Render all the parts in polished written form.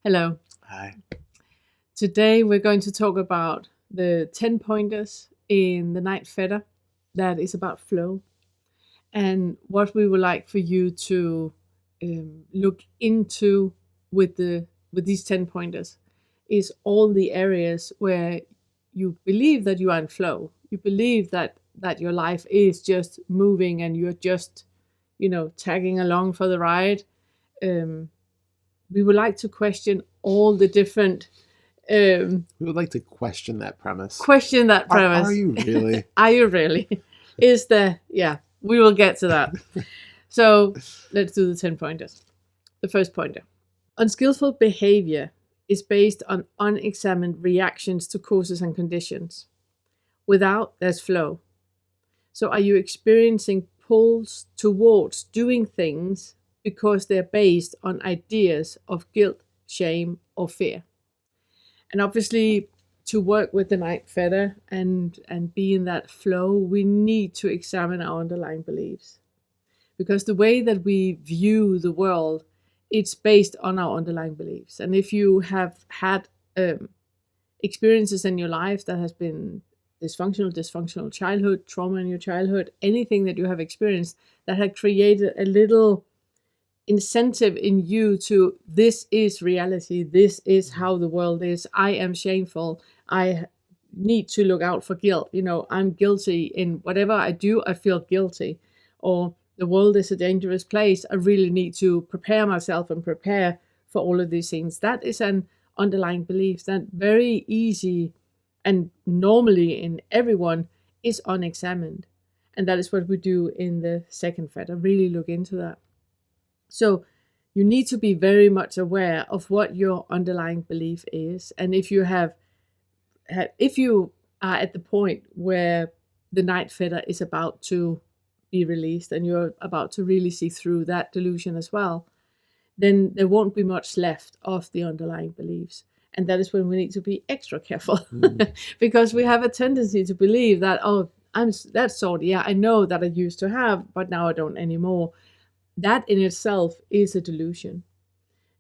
Hello. Hi. Today we're going to talk about the 10 pointers in the night Fetter that is about flow, and what we would like for you to look into with these 10 pointers is all the areas where you believe that you are in flow. You believe that your life is just moving and you're just, tagging along for the ride. Um, we would like to question all the different We would like to question that premise. question that Are premise. you really? Are you really? Is the yeah, we will get to that. So let's do the 10 pointers. The first pointer. Unskillful behavior is based on unexamined reactions to causes and conditions. Without, there's flow. So are you experiencing pulls towards doing things because they're based on ideas of guilt, shame, or fear? And obviously, to work with the night fetter and be in that flow, we need to examine our underlying beliefs, because the way that we view the world, it's based on our underlying beliefs. And if you have had experiences in your life that has been dysfunctional childhood, trauma in your childhood, anything that you have experienced that had created a little incentive in you to, this is reality, this is how the world is, I am shameful, I need to look out for guilt, I'm guilty in whatever I do, I feel guilty, or the world is a dangerous place, I really need to prepare myself and prepare for all of these things. That is an underlying belief that very easy and normally in everyone is unexamined. And that is what we do in the second fetter, really look into that. So you need to be very much aware of what your underlying belief is. And if you are at the point where the night fetter is about to be released and you're about to really see through that delusion as well, then there won't be much left of the underlying beliefs. And that is when we need to be extra careful because we have a tendency to believe that, oh, I'm that sort. Yeah, I know that I used to have, but now I don't anymore. That in itself is a delusion.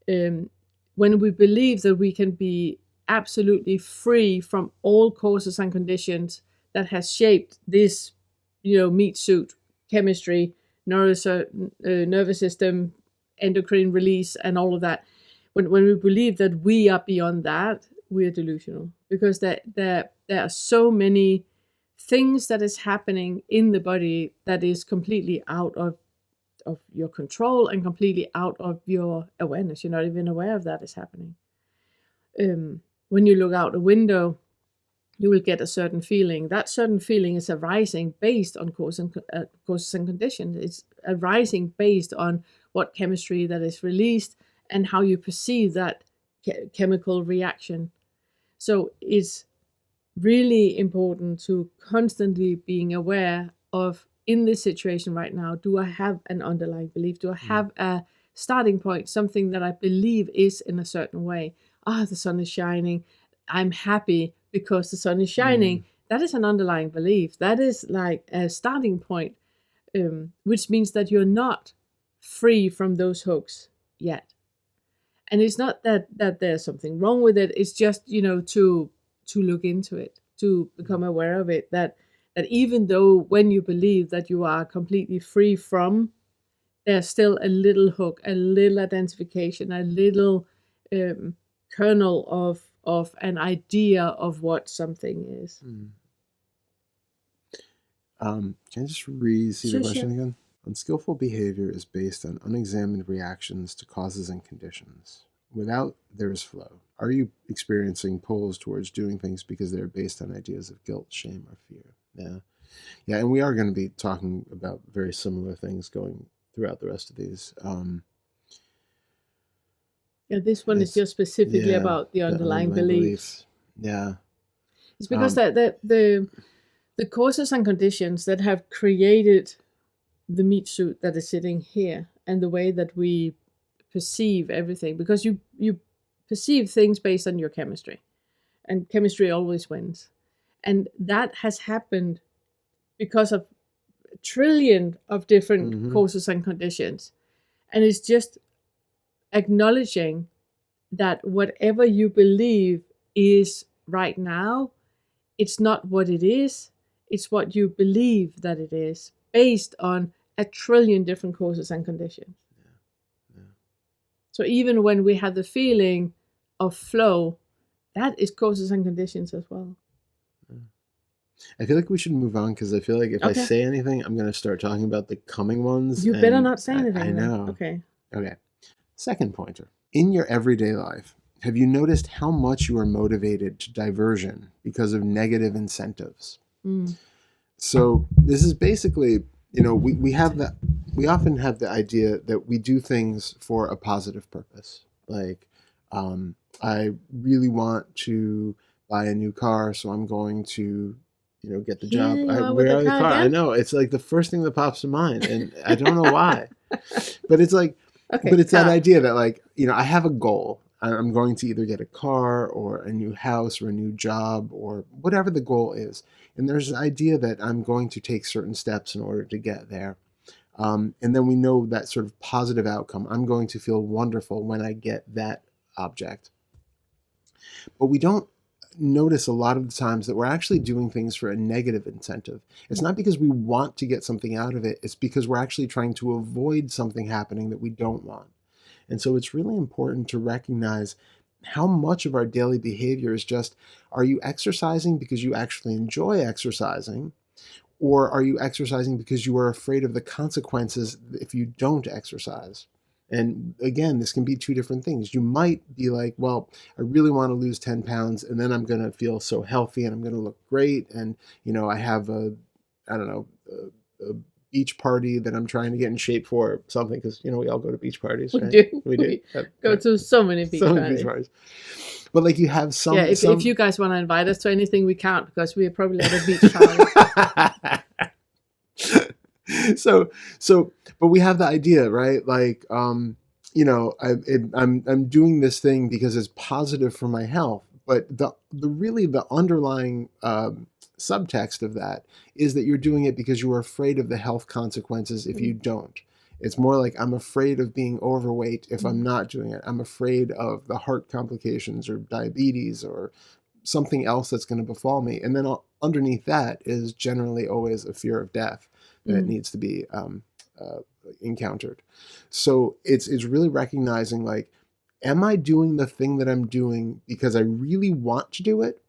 When we believe that we can be absolutely free from all causes and conditions that has shaped this, meat suit, chemistry, nervous system, endocrine release, and all of that. When we believe that we are beyond that, we are delusional, because there are so many things that is happening in the body that is completely out of your control and completely out of your awareness. You're not even aware of that is happening. When you look out a window, you will get a certain feeling. That certain feeling is arising based on causes and conditions. It's arising based on what chemistry that is released and how you perceive that chemical reaction. So it's really important to constantly being aware of, in this situation right now, do I have an underlying belief? Do I have a starting point, something that I believe is in a certain way? The sun is shining, I'm happy because the sun is shining. That is an underlying belief. That is like a starting point, which means that you're not free from those hooks yet. And it's not that there's something wrong with it. It's just, to look into it, to become aware of it, that even though when you believe that you are completely free from, there's still a little hook, a little identification, a little kernel of an idea of what something is. Can I just see the question Sure. again? Unskillful behavior is based on unexamined reactions to causes and conditions. Without, there is flow. Are you experiencing pulls towards doing things because they're based on ideas of guilt, shame, or fear? Yeah, and we are going to be talking about very similar things going throughout the rest of these. This one is just specifically about the the underlying beliefs. Yeah. It's because that the causes and conditions that have created the meat suit that is sitting here and the way that we perceive everything, because you perceive things based on your chemistry, and chemistry always wins. And that has happened because of a trillion of different causes and conditions. And it's just acknowledging that whatever you believe is right now, it's not what it is, it's what you believe that it is, based on a trillion different causes and conditions. Yeah. So even when we have the feeling of flow, that is causes and conditions as well. I feel like we should move on because I feel like if I Okay. say anything, I'm going to start talking about the coming ones. You better and not say anything. I then. know. Okay. Okay. Second pointer. In your everyday life, have you noticed how much you are motivated to diversion because of negative incentives? Mm. So this is basically, we have that. We often have the idea that we do things for a positive purpose. Like, I really want to buy a new car, so I'm going to, get the job. Here you are with Where the are the car car? I again? know, it's like the first thing that pops to mind, and I don't know why. But it's like, Okay, but it's that car. idea that, like, I have a goal. I'm going to either get a car or a new house or a new job or whatever the goal is. And there's an idea that I'm going to take certain steps in order to get there. And then we know that sort of positive outcome. I'm going to feel wonderful when I get that object. But we don't notice a lot of the times that we're actually doing things for a negative incentive. It's not because we want to get something out of it. It's because we're actually trying to avoid something happening that we don't want. And so it's really important to recognize how much of our daily behavior is just, are you exercising because you actually enjoy exercising? Or are you exercising because you are afraid of the consequences if you don't exercise? And again, this can be two different things. You might be like, well, I really want to lose 10 pounds and then I'm going to feel so healthy and I'm going to look great. And, I have I don't know, a beach party that I'm trying to get in shape for, something, because, we all go to beach parties, We right? do. We do. We go to so many beach parties. But like, you have some. Yeah, if you guys want to invite us to anything, we can't, because we are probably at a beach party. But we have the idea, right? Like, I'm doing this thing because it's positive for my health. But the underlying subtext of that is that you're doing it because you are afraid of the health consequences if you don't. It's more like, I'm afraid of being overweight if I'm not doing it. I'm afraid of the heart complications or diabetes or something else that's going to befall me. And then underneath that is generally always a fear of death that needs to be encountered. So it's really recognizing, like, am I doing the thing that I'm doing because I really want to do it?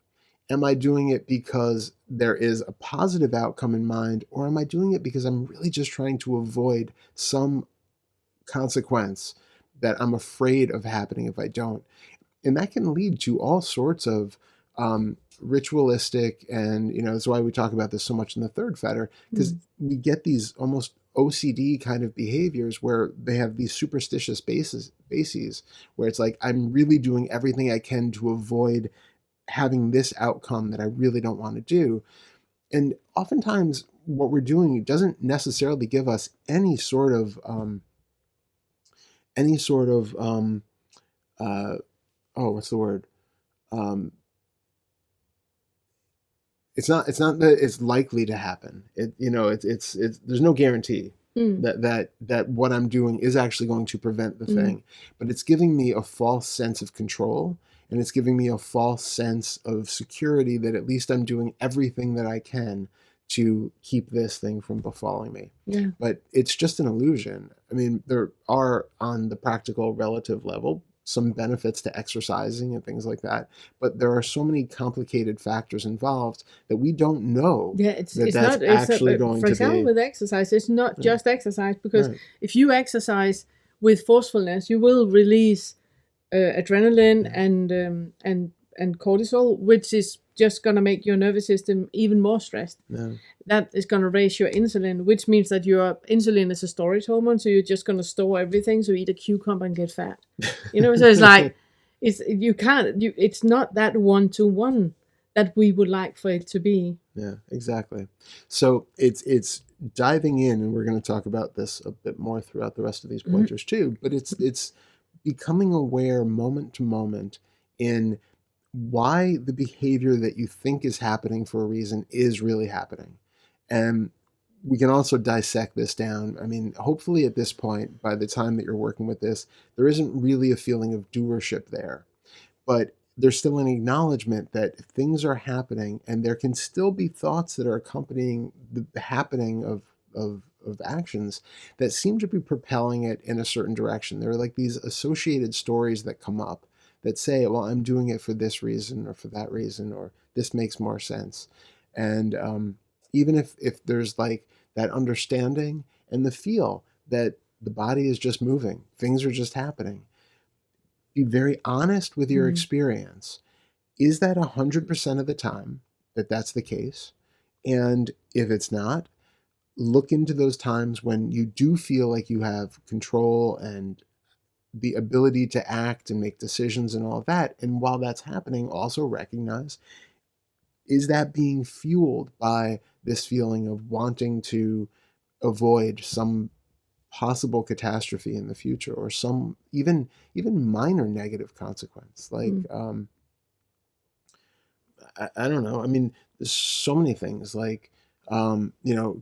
Am I doing it because there is a positive outcome in mind? Or am I doing it because I'm really just trying to avoid some consequence that I'm afraid of happening if I don't? And that can lead to all sorts of ritualistic, and that's why we talk about this so much in the third fetter, because we get these almost OCD kind of behaviors where they have these superstitious bases where it's like, I'm really doing everything I can to avoid having this outcome that I really don't want to do. And oftentimes what we're doing doesn't necessarily give us any sort of what's the word? It's not that it's likely to happen. It's there's no guarantee that what I'm doing is actually going to prevent the thing, but it's giving me a false sense of control, and it's giving me a false sense of security that at least I'm doing everything that I can to keep this thing from befalling me. Yeah. But it's just an illusion. I mean, there are, on the practical relative level, some benefits to exercising and things like that, but there are so many complicated factors involved that we don't know. Yeah, that's not actually going for example, to be. with exercise, it's not just exercise, because if you exercise with forcefulness, you will release adrenaline and cortisol, which is just going to make your nervous system even more stressed. That is going to raise your insulin, which means that your insulin is a storage hormone, so you're just going to store everything. So eat a cucumber and get fat. So it's like, it's not that 1-to-1 that we would like for it to be. Yeah, exactly. So it's diving in, and we're going to talk about this a bit more throughout the rest of these pointers too, but it's becoming aware moment to moment in why the behavior that you think is happening for a reason is really happening. And we can also dissect this down. I mean, hopefully at this point, by the time that you're working with this, there isn't really a feeling of doership there, but there's still an acknowledgement that things are happening, and there can still be thoughts that are accompanying the happening of actions that seem to be propelling it in a certain direction. There are like these associated stories that come up that say, well, I'm doing it for this reason or for that reason, or this makes more sense. And even if there's like that understanding and the feel that the body is just moving, things are just happening, be very honest with your experience. Is that 100% of the time that that's the case? And if it's not, look into those times when you do feel like you have control and the ability to act and make decisions and all of that. And while that's happening, also recognize, is that being fueled by this feeling of wanting to avoid some possible catastrophe in the future, or some even minor negative consequence, like I don't know. I mean, there's so many things like, going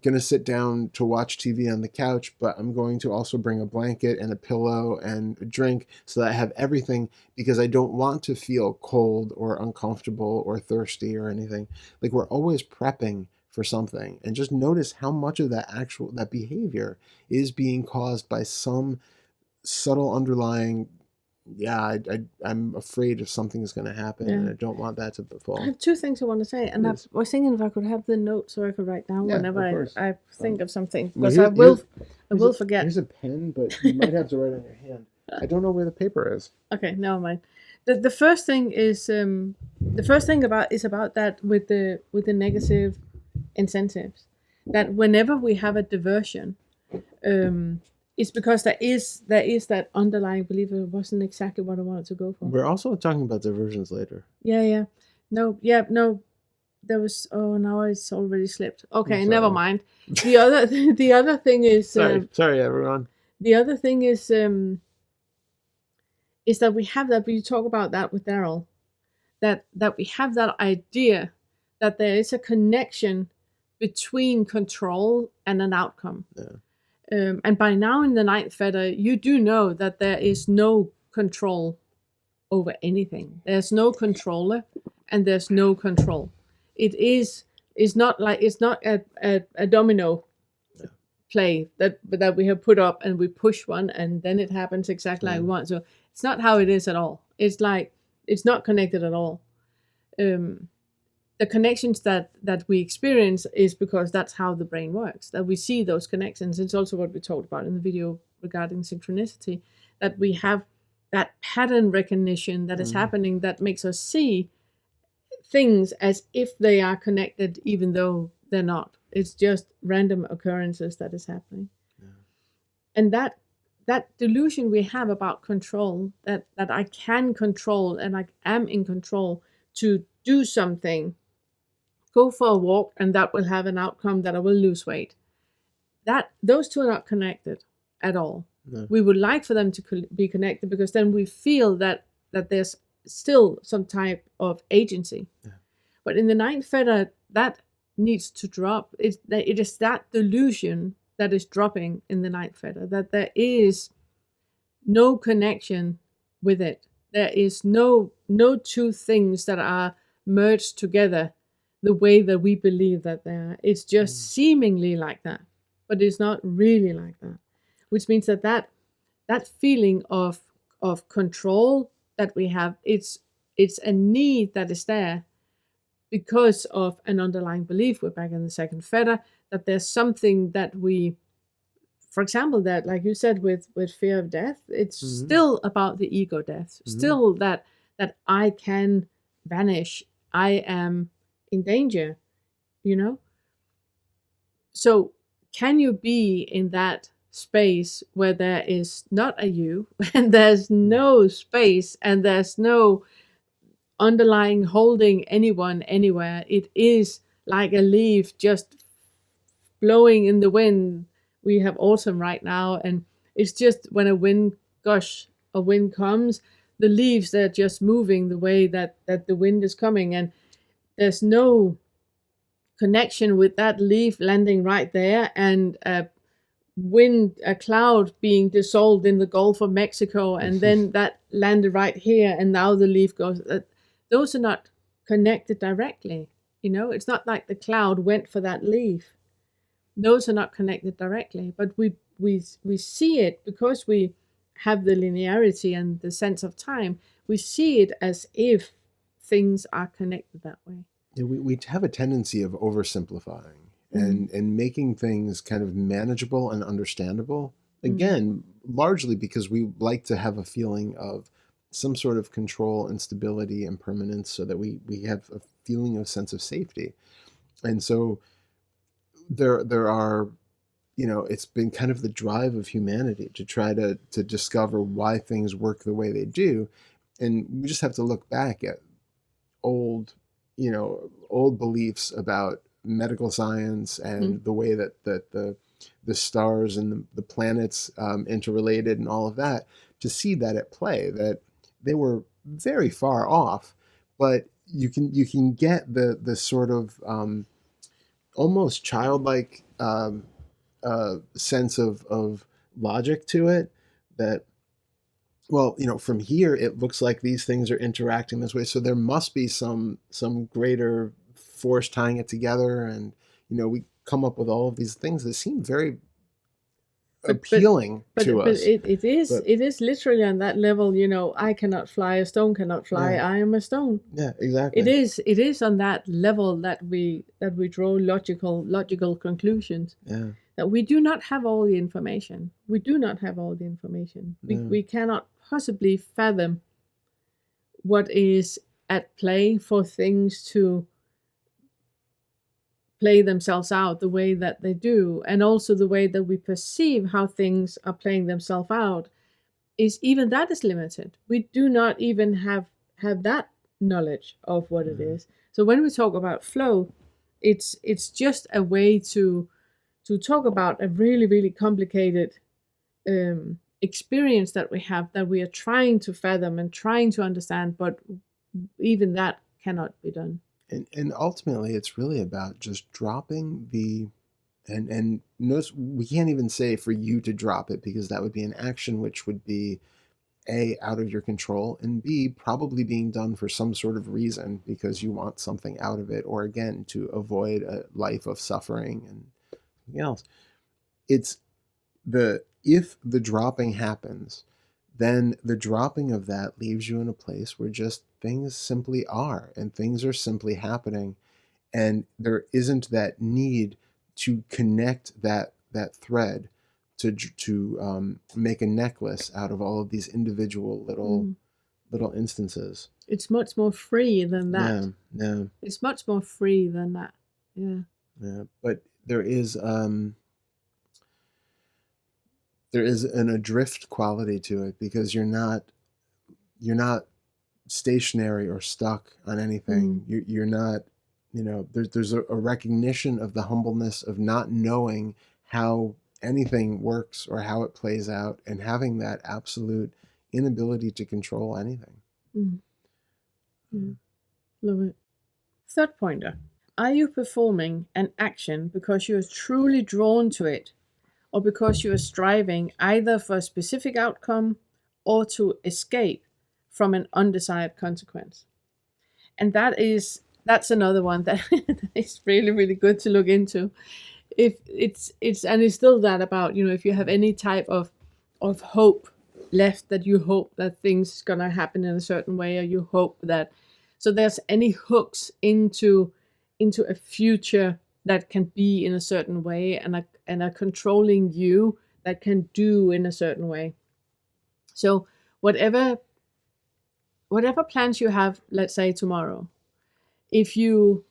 to sit down to watch TV on the couch, but I'm going to also bring a blanket and a pillow and a drink so that I have everything, because I don't want to feel cold or uncomfortable or thirsty or anything. Like, we're always prepping for something, and just notice how much of that behavior is being caused by some subtle underlying, I'm afraid if something's going to happen, and I don't want that to befall. I have two things I want to say, and I was thinking if I could have the note so I could write down whenever I think of something, because I will forget. Here's a pen, but you might have to write on your hand. I don't know where the paper is. Okay, never mind. The first thing is about that with the negative incentives, that whenever we have a diversion, it's because there is that underlying belief. It wasn't exactly what I wanted to go for. We're also talking about diversions later. Yeah. No. There was. Oh, now it's already slipped. Okay, never mind. The other thing is. Sorry, everyone. The other thing is that we have that. We talk about that with Daryl. That we have that idea that there is a connection between control and an outcome. Yeah. And by now in the ninth fetter, you do know that there is no control over anything. There's no controller, and there's no control. It's not a domino play that we have put up and we push one and then it happens exactly like we want. So it's not how it is at all. It's like it's not connected at all. The connections that we experience is because that's how the brain works, that we see those connections. It's also what we talked about in the video regarding synchronicity, that we have that pattern recognition that is happening that makes us see things as if they are connected, even though they're not. It's just random occurrences that is happening. Yeah. And that delusion we have about control, that I can control and I am in control to do something, go for a walk, and that will have an outcome that I will lose weight. Those two are not connected at all. No. We would like for them to be connected, because then we feel that there's still some type of agency. Yeah. But in the ninth fetter, that needs to drop. It is that delusion that is dropping in the ninth fetter, that there is no connection with it. There is no two things that are merged together the way that we believe that they are. It's just seemingly like that, but it's not really like that. Which means that feeling of control that we have, it's a need that is there because of an underlying belief. We're back in the second fetter, that there's something that we, for example, that, like you said, with fear of death, it's still about the ego death, still that I can vanish, I am in danger, So can you be in that space where there is not a you, and there's no space, and there's no underlying holding anyone anywhere? It is like a leaf just blowing in the wind. We have autumn right now, and it's just when a wind comes, the leaves, they're just moving the way that the wind is coming, and there's no connection with that leaf landing right there, and a cloud being dissolved in the Gulf of Mexico, and then that landed right here, and now the leaf goes. Those are not connected directly. It's not like the cloud went for that leaf. Those are not connected directly, but we see it because we have the linearity and the sense of time. We see it as if things are connected that way. Yeah, we have a tendency of oversimplifying Mm. and making things kind of manageable and understandable. Mm. Again, largely because we like to have a feeling of some sort of control and stability and permanence so that we have a feeling of sense of safety. And so there are, it's been kind of the drive of humanity to try to discover why things work the way they do. And we just have to look back at old, old beliefs about medical science Mm. and the way that the stars and the planets interrelated and all of that, to see that at play, that they were very far off, but you can get the sort of almost childlike sense of logic to it, that, well, from here it looks like these things are interacting this way, so there must be some greater force tying it together, and we come up with all of these things that seem very But but appealing to but us. it But is literally on that level. I cannot fly. A stone cannot fly. yeah, I am a stone. yeah, It exactly. is on that level that we draw logical conclusions. Yeah, That we do not have all the information. We do not have all the information. yeah, We cannot possibly fathom what is at play for things to play themselves out the way that they do, and also the way that we perceive how things are playing themselves out, is even that is limited. We do not even have that knowledge of what it yeah, is. So when we talk about flow, it's just a way to talk about a really really complicated experience that we have, that we are trying to fathom and trying to understand, but even that cannot be done. and ultimately it's really about just dropping the, and notice we can't even say for you to drop it, because that would be an action which would be A, out of your control, and B, probably being done for some sort of reason because you want something out of it, or again, to avoid a life of suffering and something else. It's if the dropping happens, then the dropping of that leaves you in a place where just things simply are, and things are simply happening, and there isn't that need to connect that thread to make a necklace out of all of these individual Mm. little instances. It's much more free than Yeah, that. yeah, It's much more free than that. Yeah. yeah. But there is an adrift quality to it, because you're not stationary or stuck on Mm. anything. You're not, there's a recognition of the humbleness of not knowing how anything works or how it plays out, and having that absolute inability to control anything. Mm. Yeah. Love it. Third pointer. Are you performing an action because you are truly drawn to it, or because you are striving either for a specific outcome or to escape from an undesired consequence? And that's another one that is really really good to look into. If it's still that about, if you have any type of hope left, that you hope that things gonna happen in a certain way, or you hope that, so there's any hooks into a future that can be in a certain way, and a controlling you that can do in a certain way. So whatever plans you have, let's say tomorrow, if you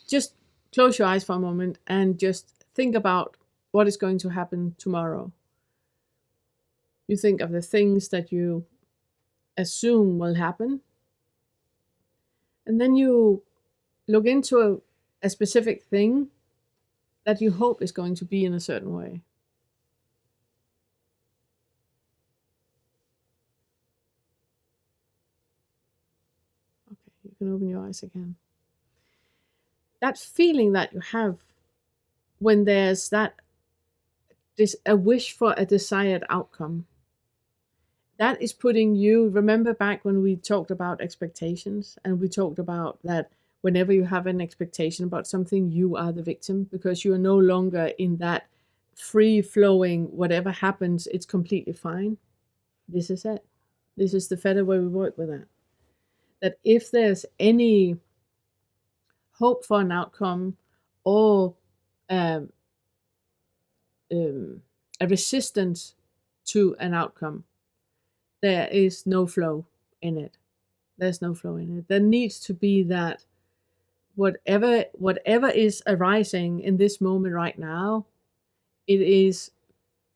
just close your eyes for a moment and just think about what is going to happen tomorrow. You think of the things that you assume will happen, and then you look into a specific thing that you hope is going to be in a certain way. Okay, you can open your eyes again. that feeling that you have when there's a wish for a desired outcome, that is putting you, remember back when we talked about expectations, and we talked about that whenever you have an expectation about something, you are the victim, because you are no longer in that free flowing, whatever happens, it's completely fine. This is it. This is the Fetter way we work with that. That if there's any hope for an outcome, or um, a resistance to an outcome, there is no flow in it. There's no flow in it. There needs to be that whatever is arising in this moment right now, it is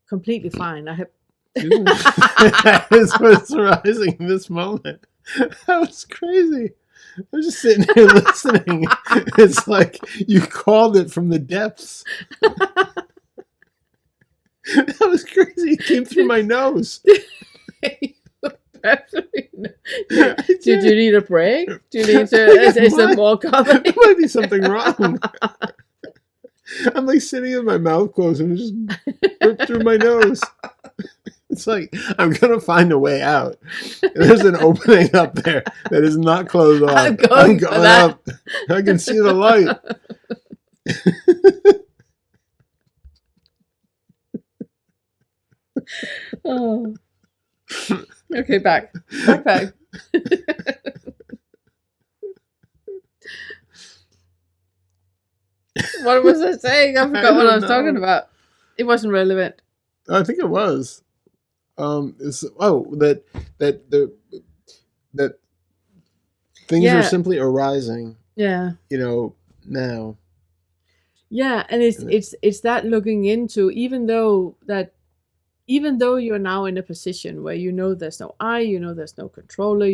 completely fine. I have That is what's arising in this moment. That was crazy. I'm just sitting here listening. It's like you called it from the depths. That was crazy. It came through my nose. Did you need a break? Do you need to? Is there more coming? There might be something wrong. I'm like sitting with my mouth closed and it just ripped through my nose. It's like I'm gonna find a way out. There's an opening up there that is not closed off. I'm going up. I can see the light. Oh. Okay, back. What was I saying? I forgot what I was talking about. It wasn't relevant. I think it was. That things are simply arising. Yeah. Now. Yeah, and it's that looking into, even though you're now in a position where there's no I, there's no controller,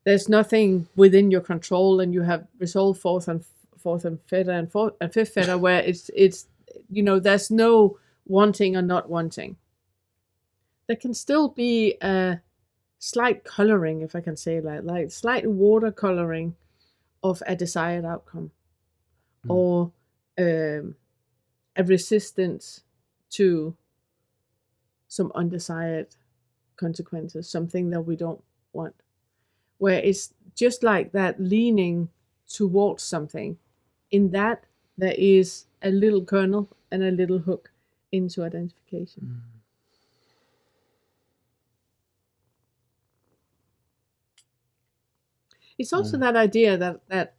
there's nothing within your control, and you have resolved fourth and Fetter and fifth Fetter, where it's there's no wanting or not wanting. There can still be a slight coloring, if I can say that, like slight watercoloring of a desired outcome, or a resistance to some undesired consequences, something that we don't want, where it's just like that leaning towards something. In that, there is a little kernel and a little hook into identification. It's also that idea that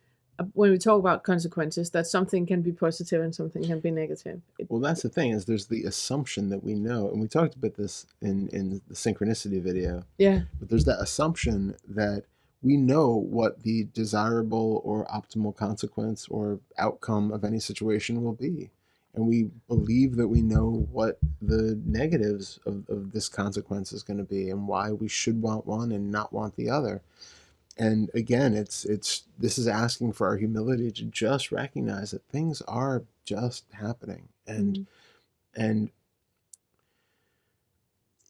when we talk about consequences, that something can be positive and something can be negative. Well, that's the thing, is there's the assumption that we know, and we talked about this in the synchronicity video. Yeah. But there's that assumption that we know what the desirable or optimal consequence or outcome of any situation will be. And we believe that we know what the negatives of this consequence is going to be, and why we should want one and not want the other. And again, this is asking for our humility to just recognize that things are just happening, and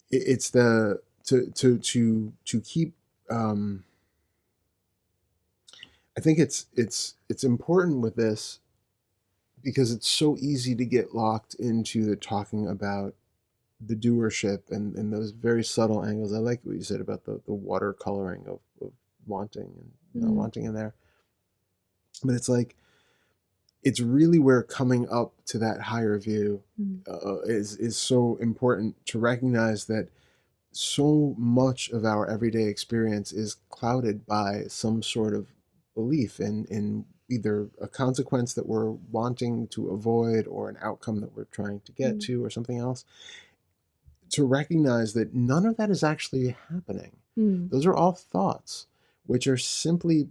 it's the to keep. I think it's important with this, because it's so easy to get locked into the talking about the doership and those very subtle angles. I like what you said about the watercoloring of wanting and not wanting in there. But it's like, it's really where coming up to that higher view is so important, to recognize that so much of our everyday experience is clouded by some sort of belief in either a consequence that we're wanting to avoid, or an outcome that we're trying to get to, or something else. To recognize that none of that is actually happening. Those are all thoughts, which are simply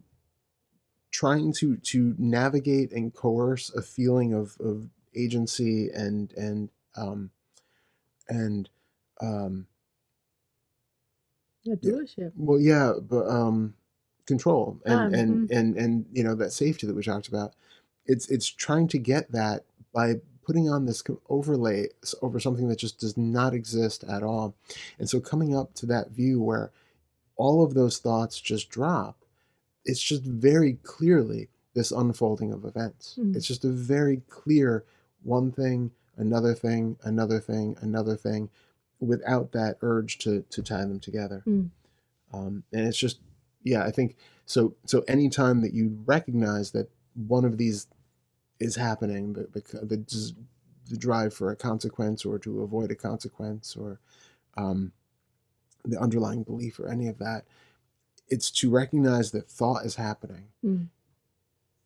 trying to navigate and coerce a feeling of agency and doership. Well, yeah, but control and that safety that we talked about. It's trying to get that by putting on this overlay over something that just does not exist at all. And so coming up to that view where all of those thoughts just drop, it's just very clearly this unfolding of events. It's just a very clear one thing, another thing, another thing, another thing, without that urge to tie them together. And it's just, I think so. So anytime that you recognize that one of these is happening, the drive for a consequence or to avoid a consequence, or the underlying belief or any of that, it's to recognize that thought is happening.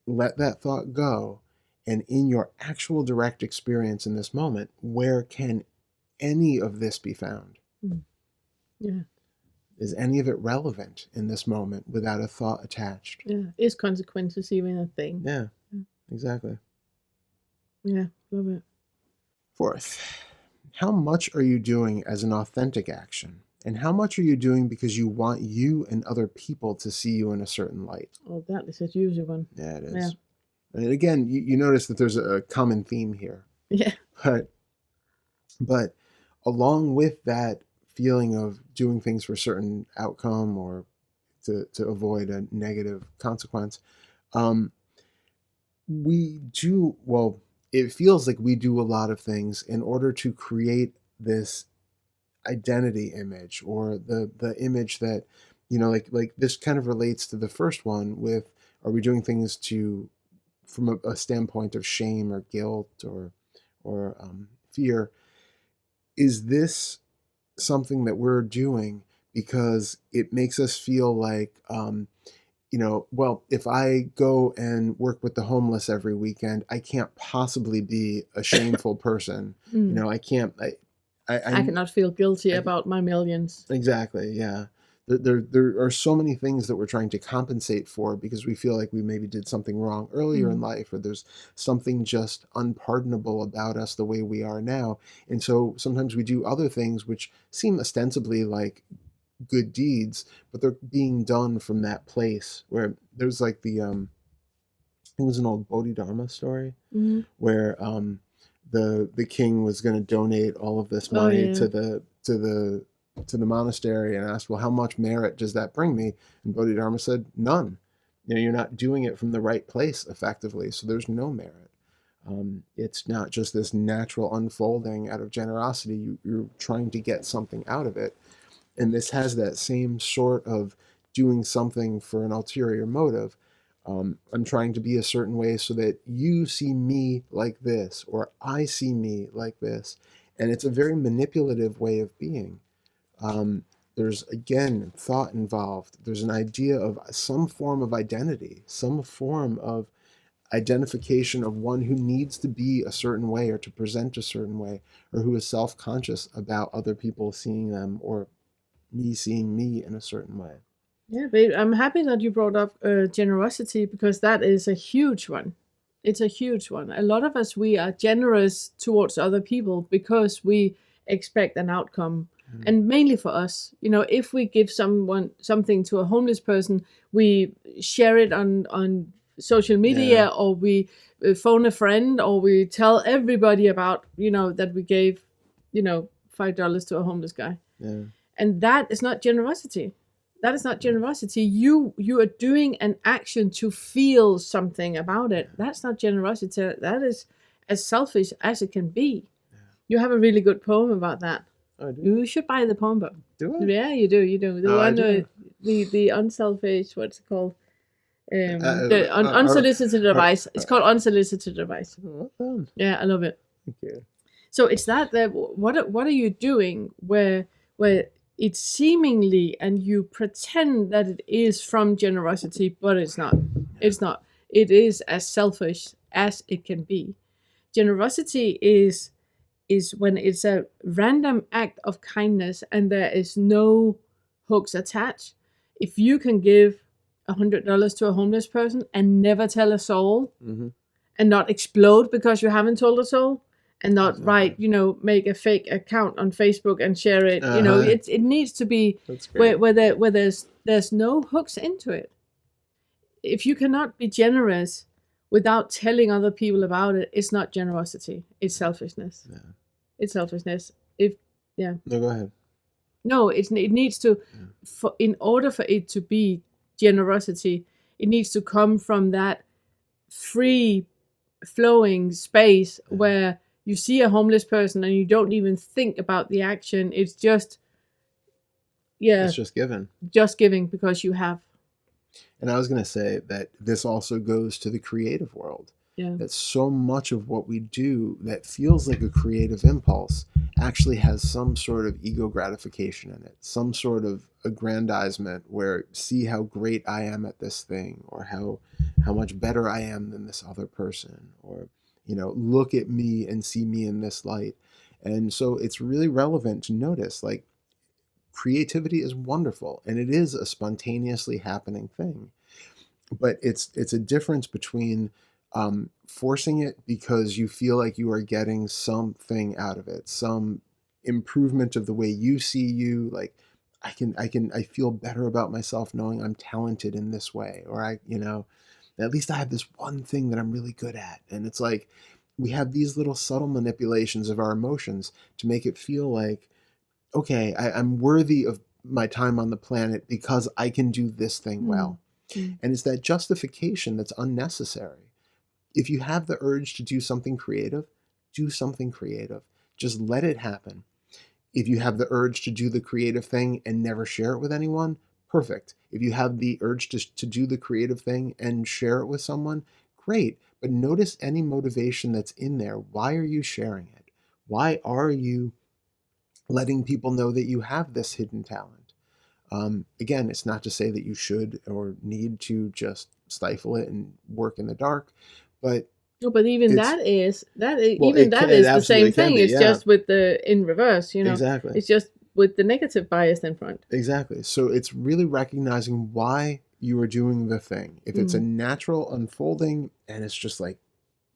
Let that thought go. And in your actual direct experience in this moment, where can any of this be found? Yeah. Is any of it relevant in this moment without a thought attached? Yeah. Is consequences even a thing? Yeah. Exactly. Yeah. Love it. Fourth, how much are you doing as an authentic action? And how much are you doing because you want you and other people to see you in a certain light? Oh, that is a huge one. Yeah, it is. Yeah. And again, you notice that there's a common theme here. Yeah. But along with that feeling of doing things for a certain outcome or to avoid a negative consequence, we do, well, it feels like we do a lot of things in order to create this identity image, or the image that, like this kind of relates to the first one with, are we doing things from a standpoint of shame or guilt or fear? Is this something that we're doing because it makes us feel like, well, if I go and work with the homeless every weekend, I can't possibly be a shameful person. I can't. I cannot feel guilty about my millions. Exactly. Yeah. There are so many things that we're trying to compensate for because we feel like we maybe did something wrong earlier in life, or there's something just unpardonable about us the way we are now. And so sometimes we do other things which seem ostensibly like good deeds, but they're being done from that place where there's like it was an old Bodhidharma story where the king was going to donate all of this money to the monastery, and asked, well, how much merit does that bring me? And Bodhidharma said, none. You're not doing it from the right place effectively, so there's no merit. It's not just this natural unfolding out of generosity. You're trying to get something out of it. And this has that same sort of doing something for an ulterior motive. I'm trying to be a certain way so that you see me like this, or I see me like this. And it's a very manipulative way of being. There's, again, thought involved. There's an idea of some form of identity, some form of identification of one who needs to be a certain way or to present a certain way, or who is self-conscious about other people seeing them or me seeing me in a certain way. Yeah, babe, I'm happy that you brought up generosity, because that is a huge one. It's a huge one. A lot of us, we are generous towards other people because we expect an outcome. And mainly for us, if we give someone something to a homeless person, we share it on social media, or we phone a friend, or we tell everybody about, that we gave, $5 to a homeless guy. Yeah. And that is not generosity. That is not generosity. You are doing an action to feel something about it. That's not generosity. That is as selfish as it can be. Yeah. You have a really good poem about that. Oh, I do? You should buy the poem book. Do I? Yeah, you do. The one, the unselfish, what's it called? Unsolicited advice. It's called Unsolicited Advice. Oh, fun. Yeah, I love it. Thank you. So it's that what are you doing where it's seemingly, and you pretend that it is from generosity, but it's not. It's not. It is as selfish as it can be. Generosity is when it's a random act of kindness and there is no hooks attached. If you can give $100 to a homeless person and never tell a soul, and not explode because you haven't told a soul, and not make a fake account on Facebook and share it. It needs to be where there's no hooks into it. If you cannot be generous without telling other people about it, it's not generosity. It's selfishness. Yeah. It's selfishness. No, go ahead. No, it needs to, in order for it to be generosity, it needs to come from that free flowing space Yeah. where you see a homeless person and you don't even think about the action. It's just, yeah, It's just given. just giving because you have. And I was going to say that this also goes to the creative world. Yeah. That so much of what we do that feels like a creative impulse actually has some sort of ego gratification in it, some sort of aggrandizement where see how great I am at this thing, or how much better I am than this other person, or look at me and see me in this light. And so it's really relevant to notice, like, creativity is wonderful and it is a spontaneously happening thing, but it's a difference between forcing it because you feel like you are getting something out of it, some improvement of the way you see you, like I feel better about myself knowing I'm talented in this way, or at least I have this one thing that I'm really good at. And it's like we have these little subtle manipulations of our emotions to make it feel like, okay, I'm worthy of my time on the planet because I can do this thing well. And it's that justification that's unnecessary. If you have the urge to do something creative, do something creative. Just let it happen. If you have the urge to do the creative thing and never share it with anyone, perfect. If you have the urge to do the creative thing and share it with someone, great. But notice any motivation that's in there. Why are you sharing it? Why are you letting people know that you have this hidden talent? Again, it's not to say that you should or need to just stifle it and work in the dark, but No, but even it's well, even that it is the absolutely same can thing. be, It's yeah, just with the in reverse. exactly, It's just with the negative bias in front. exactly. So it's really recognizing why you are doing the thing. If it's a Mm. natural unfolding and it's just like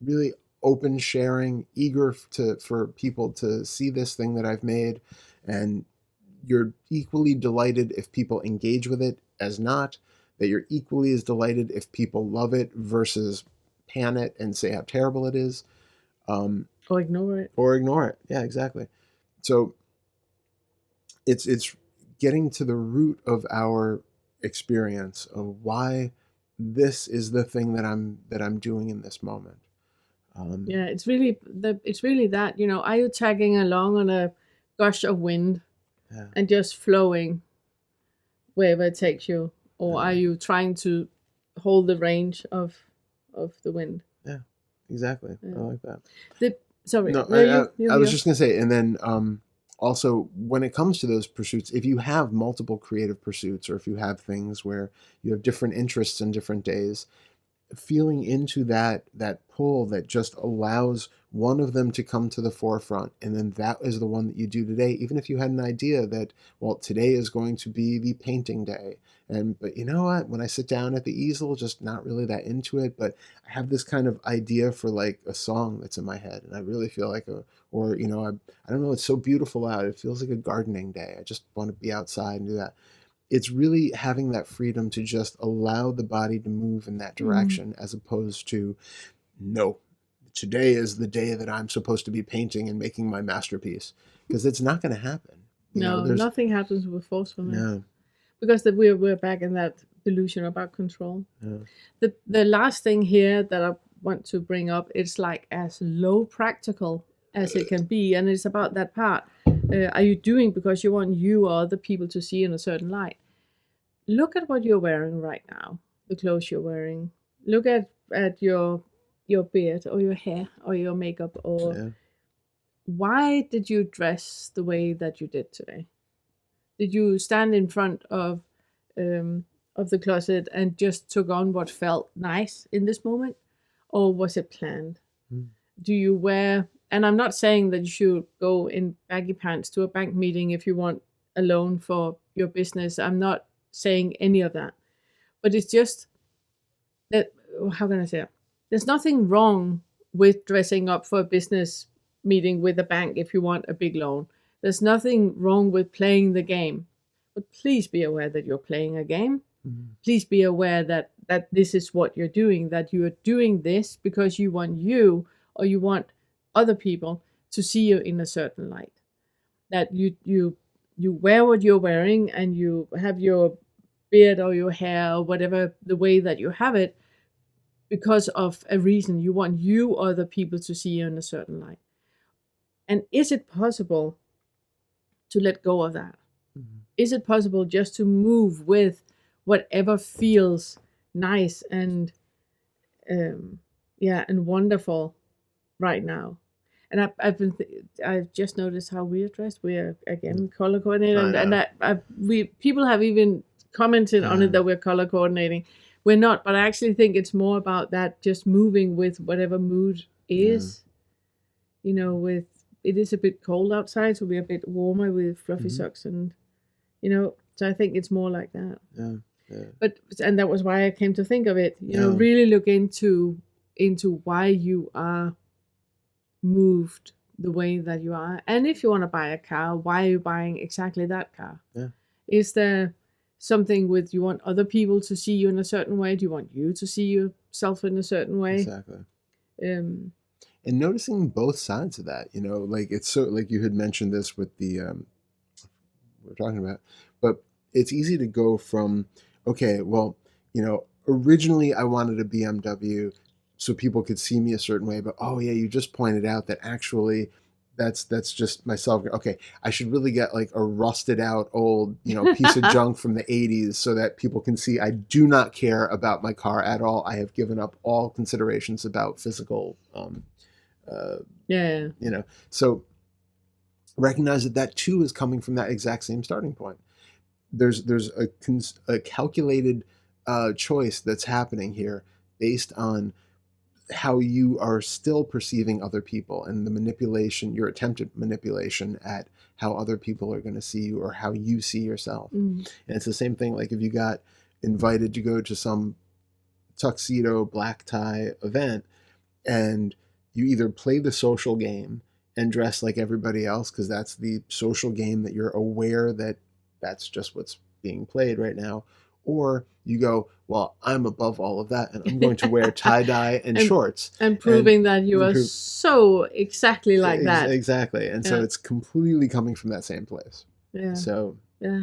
really open sharing, eager for people to see this thing that I've made, and you're equally delighted if people engage with it as not, that you're equally as delighted if people love it versus pan it and say how terrible it is, Or ignore it. or ignore it. Yeah, exactly. So it's getting to the root of our experience of why this is the thing that I'm doing in this moment. Yeah, it's really that, are you tagging along on a gush of wind Yeah, and just flowing wherever it takes you, or yeah, are you trying to hold the range of the wind? yeah, exactly. I Yeah. like that. The Sorry, No, no, you I was here. just gonna say, and then also when it comes to those pursuits, if you have multiple creative pursuits, or if you have things where you have different interests in different days, feeling into that pull that just allows one of them to come to the forefront, and then that is the one that you do today, even if you had an idea that, well, today is going to be the painting day, but you know what, when I sit down at the easel, just not really that into it, but I have this kind of idea for like a song that's in my head, and I really feel like or I don't know, it's so beautiful out, it feels like a gardening day, I just want to be outside and do that. It's really having that freedom to just allow the body to move in that Mm. direction, as opposed to, no, today is the day that I'm supposed to be painting and making my masterpiece, because it's not going to happen. No, There's nothing happens with forcefulness no, because we're back in that delusion about control. no, The last thing here that I want to bring up is like as low practical as it can be, and it's about that part. Are you doing because you want you or other people to see in a certain light? Look at what you're wearing right now, the clothes you're wearing. Look at your beard or your hair or your makeup, or yeah, why did you dress the way that you did today? Did you stand in front um, of the closet and just took on what felt nice in this moment, or was it planned? mm, Do you wear? And I'm not saying that you should go in baggy pants to a bank meeting if you want a loan for your business. I'm not saying any of that, but it's just that, how can I say it? There's nothing wrong with dressing up for a business meeting with a bank if you want a big loan. There's nothing wrong with playing the game. But please be aware that you're playing a game. mm, Please be aware that this is what you're doing, that you are doing this because you want you or you want other people to see you in a certain light. That you wear what you're wearing and you have your beard or your hair or whatever the way that you have it because of a reason. You want you other people to see you in a certain light. And is it possible to let go of that? Mm-hmm. Is it possible just to move with whatever feels nice and and wonderful right now? And I've just noticed how we're dressed. We are again color coordinated, I and know. we people have even commented on it that we're color coordinating. We're not, but I actually think it's more about that, just moving with whatever mood is. With it is a bit cold outside, so we're a bit warmer with fluffy socks, and so I think it's more like that. Yeah. Yeah. And that was why I came to think of it. Yeah. Really look into why you are moved the way that you are. And if you want to buy a car, why are you buying exactly that car? Yeah. Is there something with you want other people to see you in a certain way? Do you want you to see yourself in a certain way? Exactly. Um, And noticing both sides of that, like it's so, like you had mentioned this with the we're talking about, but it's easy to go from, okay, well, originally I wanted a BMW so people could see me a certain way, but oh yeah, you just pointed out that actually that's just myself. Okay, I should really get like a rusted out old, piece of junk from the 80s so that people can see I do not care about my car at all. I have given up all considerations about physical yeah. So recognize that too is coming from that exact same starting point. There's a calculated choice that's happening here based on how you are still perceiving other people and the manipulation, your attempted manipulation at how other people are going to see you or how you see yourself. And it's the same thing, like if you got invited to go to some tuxedo black tie event and you either play the social game and dress like everybody else because that's the social game that you're aware that that's just what's being played right now, or you go, well, I'm above all of that and I'm going to wear tie-dye and shorts and proving that you are so exactly like that. Exactly. And so it's completely coming from that same place. Yeah. So yeah.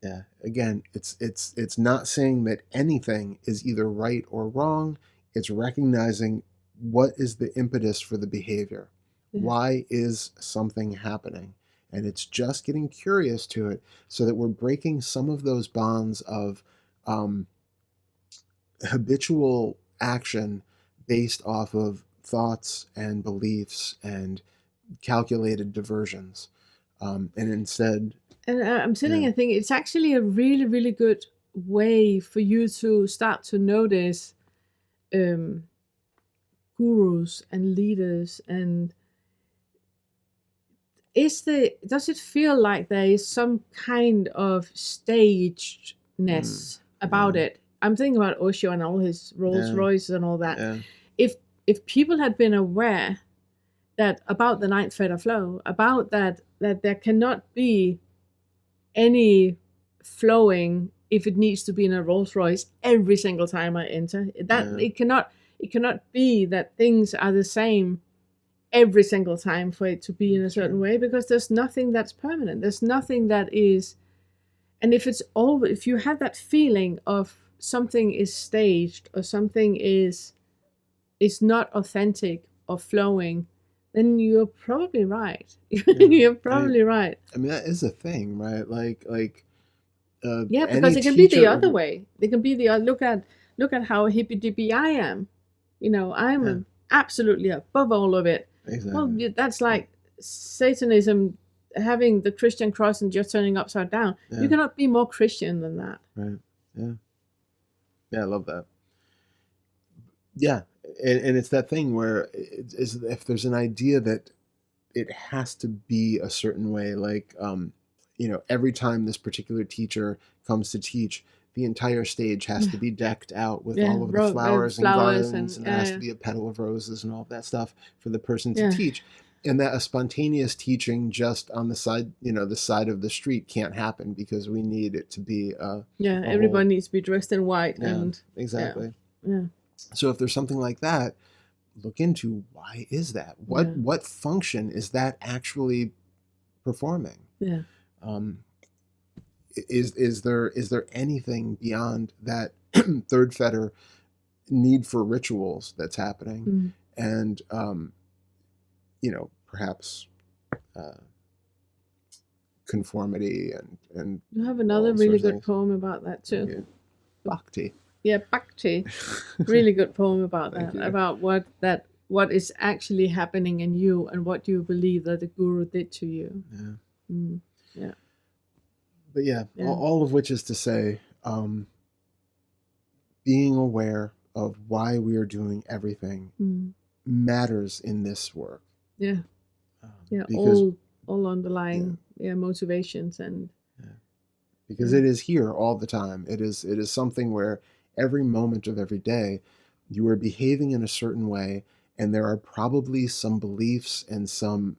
Yeah, again, it's not saying that anything is either right or wrong. It's recognizing what is the impetus for the behavior. Yeah. Why is something happening? And it's just getting curious to it so that we're breaking some of those bonds of habitual action based off of thoughts and beliefs and calculated diversions. And instead... And I'm sitting and thinking it's actually a really, really good way for you to start to notice gurus and leaders. And does it feel like there is some kind of stagedness about it? I'm thinking about Osho and all his Rolls Royces and all that. Yeah. If people had been aware that about the ninth fetter flow, about that there cannot be any flowing if it needs to be in a Rolls Royce every single time I enter. It cannot be that things are the same every single time for it to be in a certain way, because there's nothing that's permanent. There's nothing that is, and if you have that feeling of something is staged or something is not authentic or flowing, then you're probably right. You're probably right. I mean, that is a thing, right? Like because it can be the other way. They can be the other. Look at how hippy dippy I am. I'm absolutely above all of it. Exactly. Well, that's like Satanism having the Christian cross and just turning upside down. You cannot be more Christian than that. Right. Yeah. Yeah, I love that. Yeah, and it's that thing where if there's an idea that it has to be a certain way, like every time this particular teacher comes to teach, the entire stage has to be decked out with all of the flowers and gardens, and there has to be a petal of roses and all of that stuff for the person to teach. And that a spontaneous teaching just on the side, the side of the street can't happen because we need it to be everybody needs to be dressed in white. And exactly. Yeah. So if there's something like that, look into why is that? What function is that actually performing? Yeah. Is there anything beyond that third fetter need for rituals that's happening, Mm. and perhaps conformity and You have another all really sorts of good things. poem about that too. Yeah. Bhakti. Yeah, Bhakti. Really good poem about Thank that. you. About what is actually happening in you and what you believe that the guru did to you. Yeah. Mm. Yeah. But yeah, Yeah. all of which is to say, being aware of why we are doing everything Mm. matters in this work. Yeah. Yeah. Because all underlying motivations and because it is here all the time. It is something where every moment of every day you are behaving in a certain way, and there are probably some beliefs and some,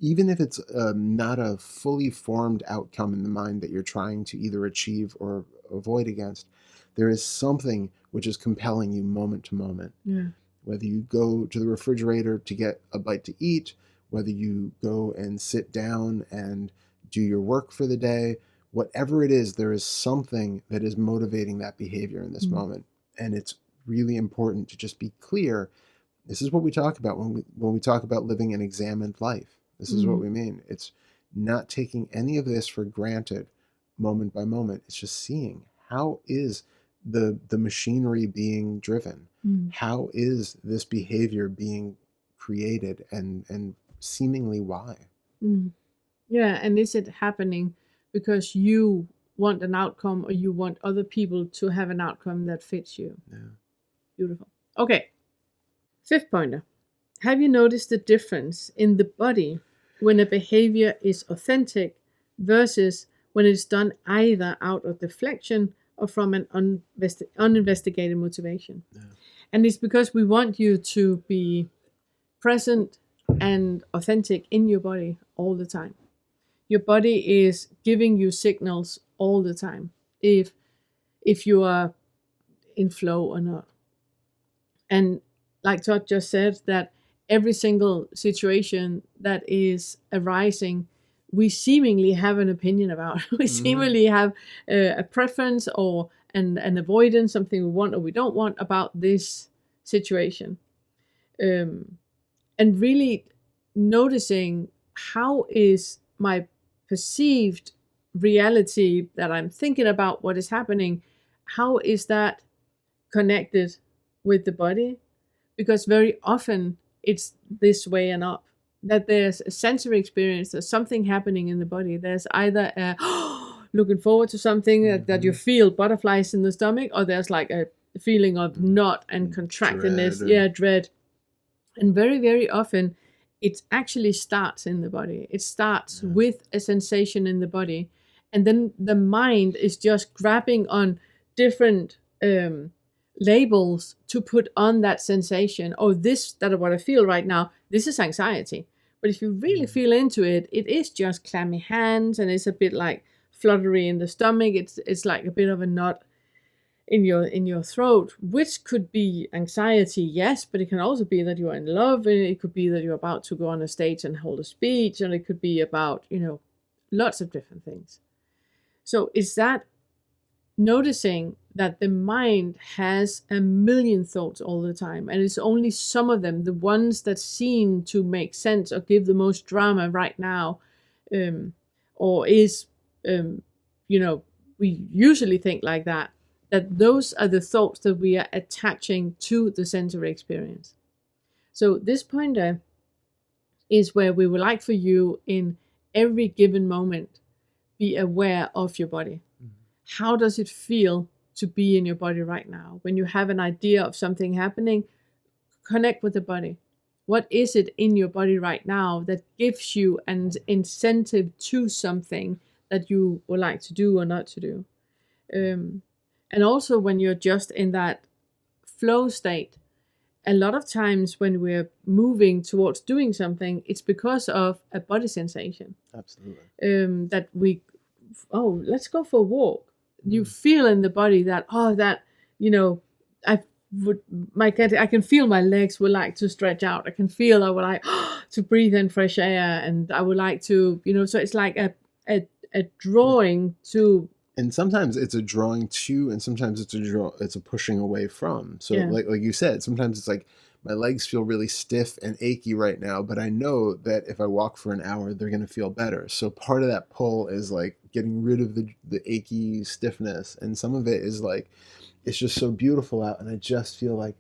even if it's not a fully formed outcome in the mind that you're trying to either achieve or avoid against, there is something which is compelling you moment to moment. Yeah. Whether you go to the refrigerator to get a bite to eat, whether you go and sit down and do your work for the day, whatever it is, there is something that is motivating that behavior in this moment. And it's really important to just be clear. This is what we talk about when we talk about living an examined life. This is what we mean. It's not taking any of this for granted moment by moment. It's just seeing how is the machinery being driven. How is this behavior being created, and seemingly why? Yeah, and is it happening because you want an outcome or you want other people to have an outcome that fits you? Yeah. Beautiful. Okay. 5th pointer. Have you noticed the difference in the body when a behavior is authentic versus when it's done either out of deflection or from an uninvestigated motivation? Yeah. And it's because we want you to be present and authentic in your body all the time. Your body is giving you signals all the time if you are in flow or not. And like Todd just said, that every single situation that is arising, we seemingly have an opinion about. We seemingly have a preference or an avoidance, something we want or we don't want about this situation. And really noticing how is my perceived reality that I'm thinking about what is happening, how is that connected with the body? Because very often it's this way and up, that there's a sensory experience, there's something happening in the body. There's either a looking forward to something that you feel butterflies in the stomach, or there's like a feeling of knot and contractedness, dread. And very, very often it actually starts in the body. It starts with a sensation in the body. And then the mind is just grabbing on different labels to put on that sensation. Oh, this, that what I feel right now, this is anxiety. But if you really feel into it, it is just clammy hands, and it's a bit like fluttery in the stomach. It's like a bit of a knot in your throat, which could be anxiety, yes, but it can also be that you're in love, and it could be that you're about to go on a stage and hold a speech, and it could be about, lots of different things. So it's that noticing that the mind has a million thoughts all the time, and it's only some of them, the ones that seem to make sense or give the most drama right now, or is, we usually think like that those are the thoughts that we are attaching to the sensory experience. So this pointer is where we would like for you in every given moment be aware of your body. How does it feel to be in your body right now? When you have an idea of something happening, connect with the body. What is it in your body right now that gives you an incentive to something that you would like to do or not to do? And also when you're just in that flow state, a lot of times when we're moving towards doing something, it's because of a body sensation. Absolutely. That let's go for a walk. You feel in the body that, I can feel my legs would like to stretch out. I can feel I would like to breathe in fresh air, and I would like to, so it's like a drawing to And sometimes it's a drawing to, and sometimes it's a pushing away from. So Yeah. like you said, sometimes it's like my legs feel really stiff and achy right now, but I know that if I walk for an hour, they're going to feel better. So part of that pull is like getting rid of the achy stiffness, and some of it is like it's just so beautiful out, and I just feel like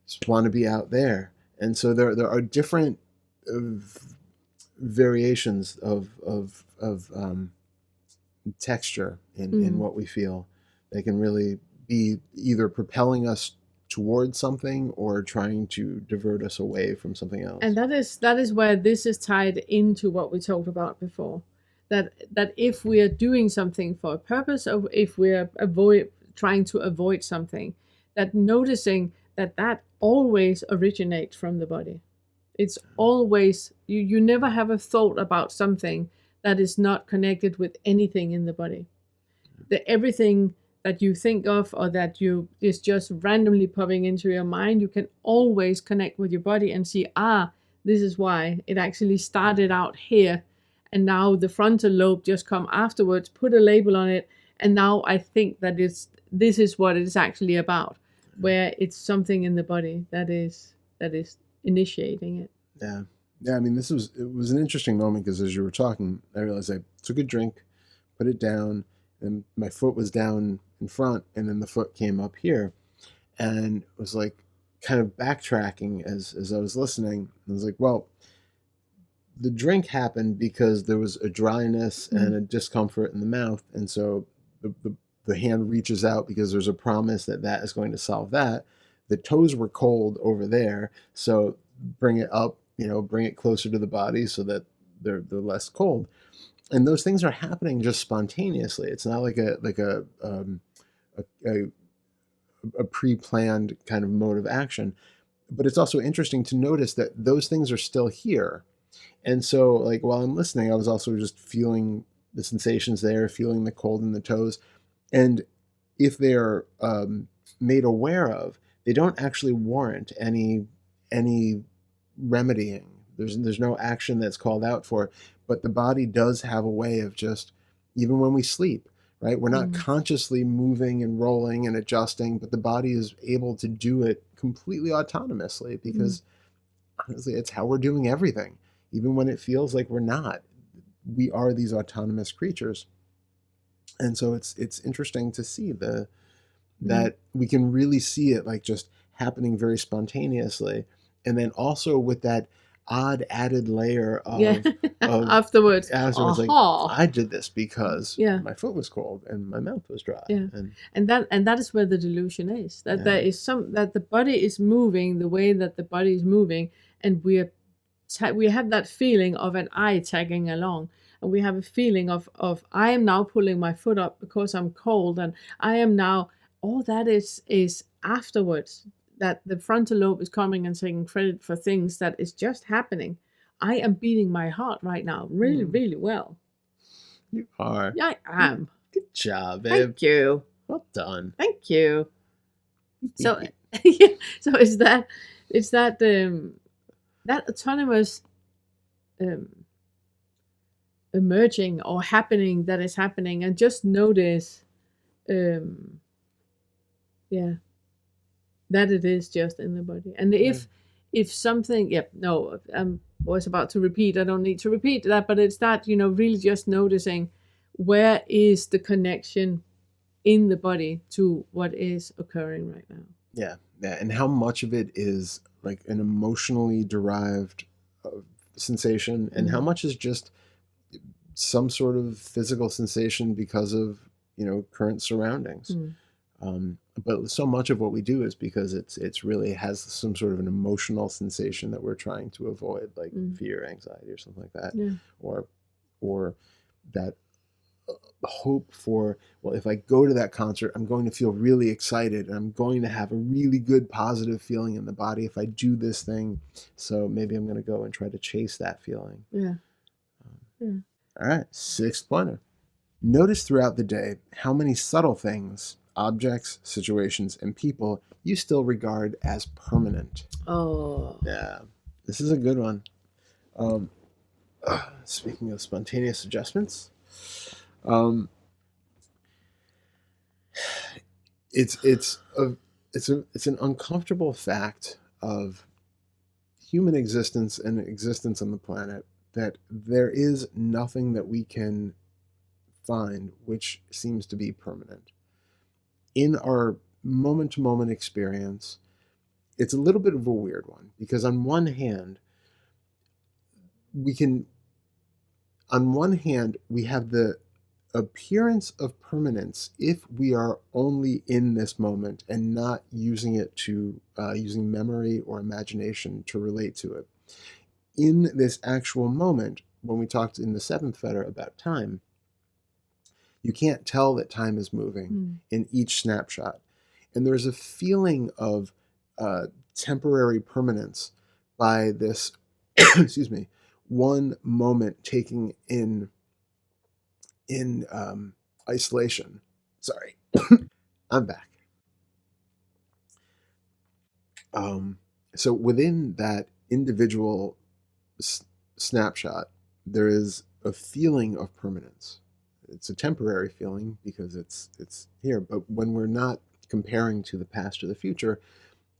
just want to be out there. And so there are different uh, variations of texture in what we feel. They can really be either propelling us towards something or trying to divert us away from something else. And that is where this is tied into what we talked about before. That if we are doing something for a purpose, or if we're trying to avoid something, that noticing that always originates from the body. It's always you never have a thought about something that is not connected with anything in the body. Everything that you think of or that you is just randomly popping into your mind, you can always connect with your body and see, this is why it actually started out here, and now the frontal lobe just come afterwards, put a label on it, and now I think that this is what it's actually about, where it's something in the body that is initiating it. Yeah. Yeah, I mean, it was an interesting moment because as you were talking, I realized I took a drink, put it down, and my foot was down in front, and then the foot came up here, and it was like kind of backtracking as I was listening. I was like, well, the drink happened because there was a dryness and a discomfort in the mouth, and so the hand reaches out because there's a promise that that is going to solve that. The toes were cold over there, so bring it up, bring it closer to the body so that they're less cold. And those things are happening just spontaneously. It's not like a, a pre-planned kind of mode of action. But it's also interesting to notice that those things are still here. And so, like, while I'm listening, I was also just feeling the sensations there, feeling the cold in the toes. And if they're made aware of, they don't actually warrant any remedying. There's no action that's called out for it. But the body does have a way of just, even when we sleep, right? We're not consciously moving and rolling and adjusting, but the body is able to do it completely autonomously because honestly, it's how we're doing everything. Even when it feels like we're not, we are these autonomous creatures. And so it's interesting to see that we can really see it like just happening very spontaneously. And then also with that odd added layer of Afterwards, like I did this because my foot was cold and my mouth was dry. And that is where the delusion is. That there is that the body is moving the way that the body is moving, and we have that feeling of an I tagging along. And we have a feeling of I am now pulling my foot up because I'm cold, and I am now, all that is afterwards, that the frontal lobe is coming and taking credit for things that is just happening. I am beating my heart right now really, really well. You are. Yeah, I am. Good job, babe. Thank you. Well done. Thank you. So, so it's that autonomous emerging or happening that is happening, and just notice that it is just in the body. And if something I was about to repeat, I don't need to repeat that, but it's that, really just noticing where is the connection in the body to what is occurring right now. Yeah, and how much of it is like an emotionally derived sensation, and how much is just some sort of physical sensation because of current surroundings. But so much of what we do is because it's really has some sort of an emotional sensation that we're trying to avoid, like fear, anxiety, or something like that, or that hope for, well, if I go to that concert, I'm going to feel really excited and I'm going to have a really good positive feeling in the body if I do this thing. So maybe I'm going to go and try to chase that feeling. All right, sixth pointer. Notice throughout the day how many subtle things, objects, situations, and people you still regard as permanent. Oh. Yeah, this is a good one. Speaking of spontaneous adjustments, It's an uncomfortable fact of human existence and existence on the planet that there is nothing that we can find which seems to be permanent. In our moment to moment experience, it's a little bit of a weird one because we can on one hand we have the appearance of permanence if we are only in this moment and not using it to using memory or imagination to relate to it. In this actual moment, when we talked in the seventh fetter about time, you can't tell that time is moving in each snapshot. And there's a feeling of temporary permanence by this, excuse me, one moment taking in isolation. Sorry, I'm back. So within that individual snapshot, there is a feeling of permanence. It's a temporary feeling because it's here, but when we're not comparing to the past or the future,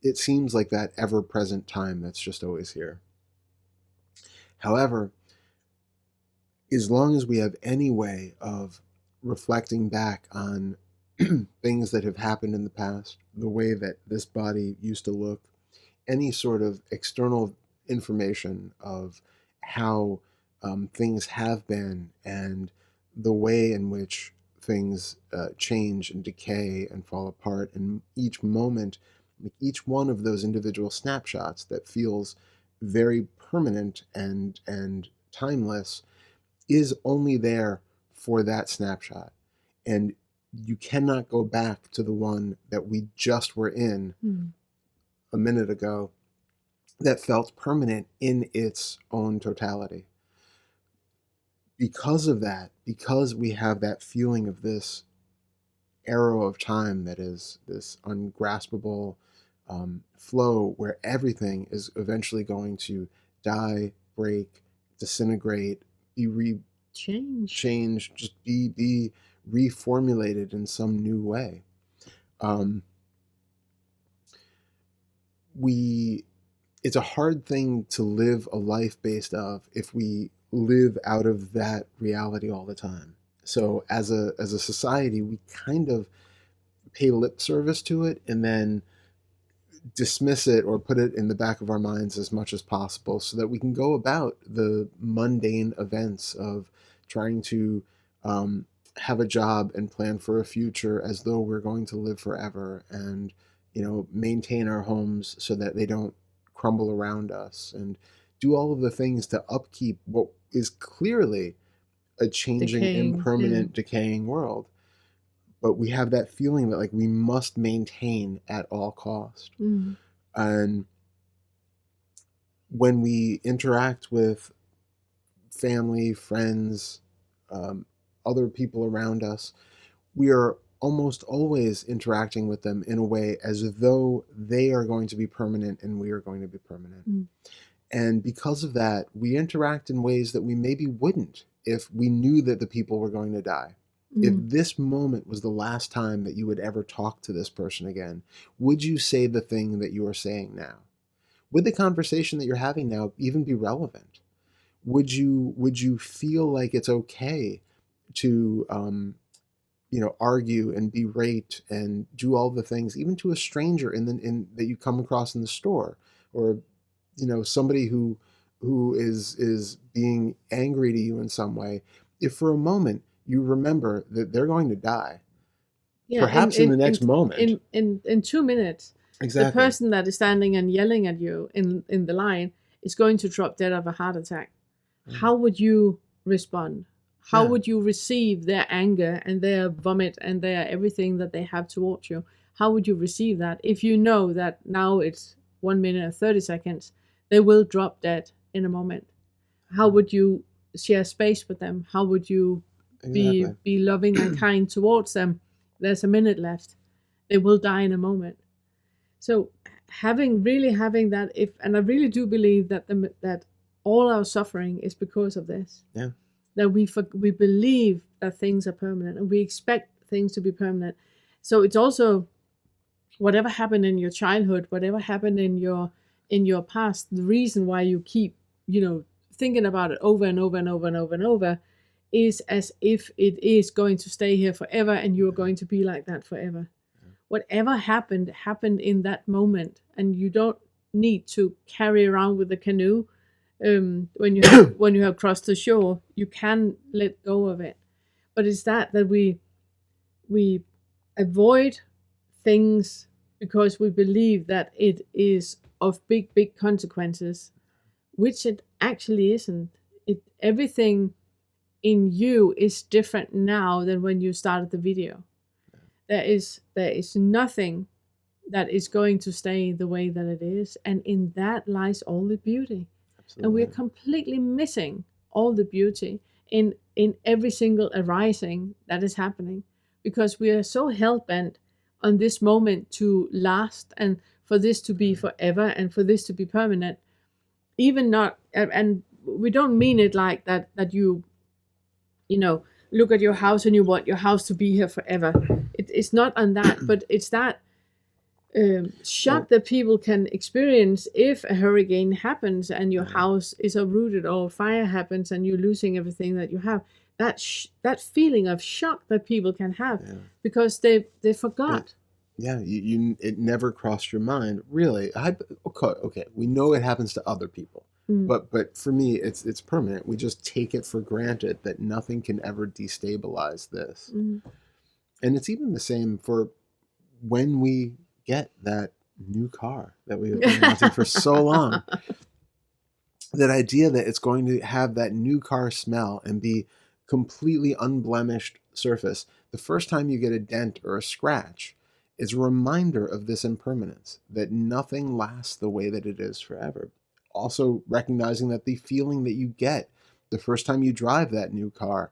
it seems like that ever-present time that's just always here. However, as long as we have any way of reflecting back on things that have happened in the past, the way that this body used to look, any sort of external information of how things have been and the way in which things change and decay and fall apart, and each moment, each one of those individual snapshots that feels very permanent and timeless is only there for that snapshot. And you cannot go back to the one that we just were in a minute ago that felt permanent in its own totality. Because of that, because we have that feeling of this arrow of time that is this ungraspable flow where everything is eventually going to die, break, disintegrate, be change, just be reformulated in some new way. It's a hard thing to live a life based of if we live out of that reality all the time. So as a society, we kind of pay lip service to it and then dismiss it or put it in the back of our minds as much as possible so that we can go about the mundane events of trying to have a job and plan for a future as though we're going to live forever, and maintain our homes so that they don't crumble around us, and do all of the things to upkeep what is clearly a changing, impermanent, decaying world. But we have that feeling that we must maintain at all cost. And when we interact with family, friends, other people around us, we are almost always interacting with them in a way as though they are going to be permanent and we are going to be permanent. And because of that, we interact in ways that we maybe wouldn't if we knew that the people were going to die. If this moment was the last time that you would ever talk to this person again, would you say the thing that you are saying now? Would the conversation that you're having now even be relevant? Would you feel like it's okay to argue and berate and do all the things, even to a stranger that you come across in the store, or somebody who is being angry to you in some way? If for a moment you remember that they're going to die, perhaps in the next moment, in 2 minutes, exactly, the person that is standing and yelling at you in the line is going to drop dead of a heart attack. How would you respond? How would you receive their anger and their vomit and their everything that they have towards you? How would you receive that if you know that now it's 1 minute and 30 seconds, they will drop dead in a moment? How would you share space with them? How would you be loving and kind towards them? There's a minute left. They will die in a moment. So having that, and I really do believe that that all our suffering is because of this. Yeah. That we believe that things are permanent and we expect things to be permanent. So it's also whatever happened in your childhood, whatever happened in your past, the reason why you keep, thinking about it over and over and over and over and over is as if it is going to stay here forever and you're going to be like that forever. Whatever happened in that moment, and you don't need to carry around with the canoe when you have, when you have crossed the shore. You can let go of it. But it's that we avoid things because we believe that it is of big consequences, which it actually isn't. Everything in you is different now than when you started the video. There is nothing that is going to stay the way that it is, and in that lies all the beauty. Absolutely. And we're completely missing all the beauty in every single arising that is happening, because we are so hell-bent on this moment to last, and for this to be forever, and for this to be permanent. Even not, and we don't mean it like that you look at your house and you want your house to be here forever. It's not on that, but it's that shock that people can experience if a hurricane happens and your house is uprooted, or fire happens and you're losing everything that you have. That feeling of shock that people can have because they forgot. It never crossed your mind, really. Okay, we know it happens to other people, but for me, it's permanent. We just take it for granted that nothing can ever destabilize this, and it's even the same for when we get that new car that we have been wanting for so long. That idea that it's going to have that new car smell and be completely unblemished surface. The first time you get a dent or a scratch, it's a reminder of this impermanence, that nothing lasts the way that it is forever. Also recognizing that the feeling that you get the first time you drive that new car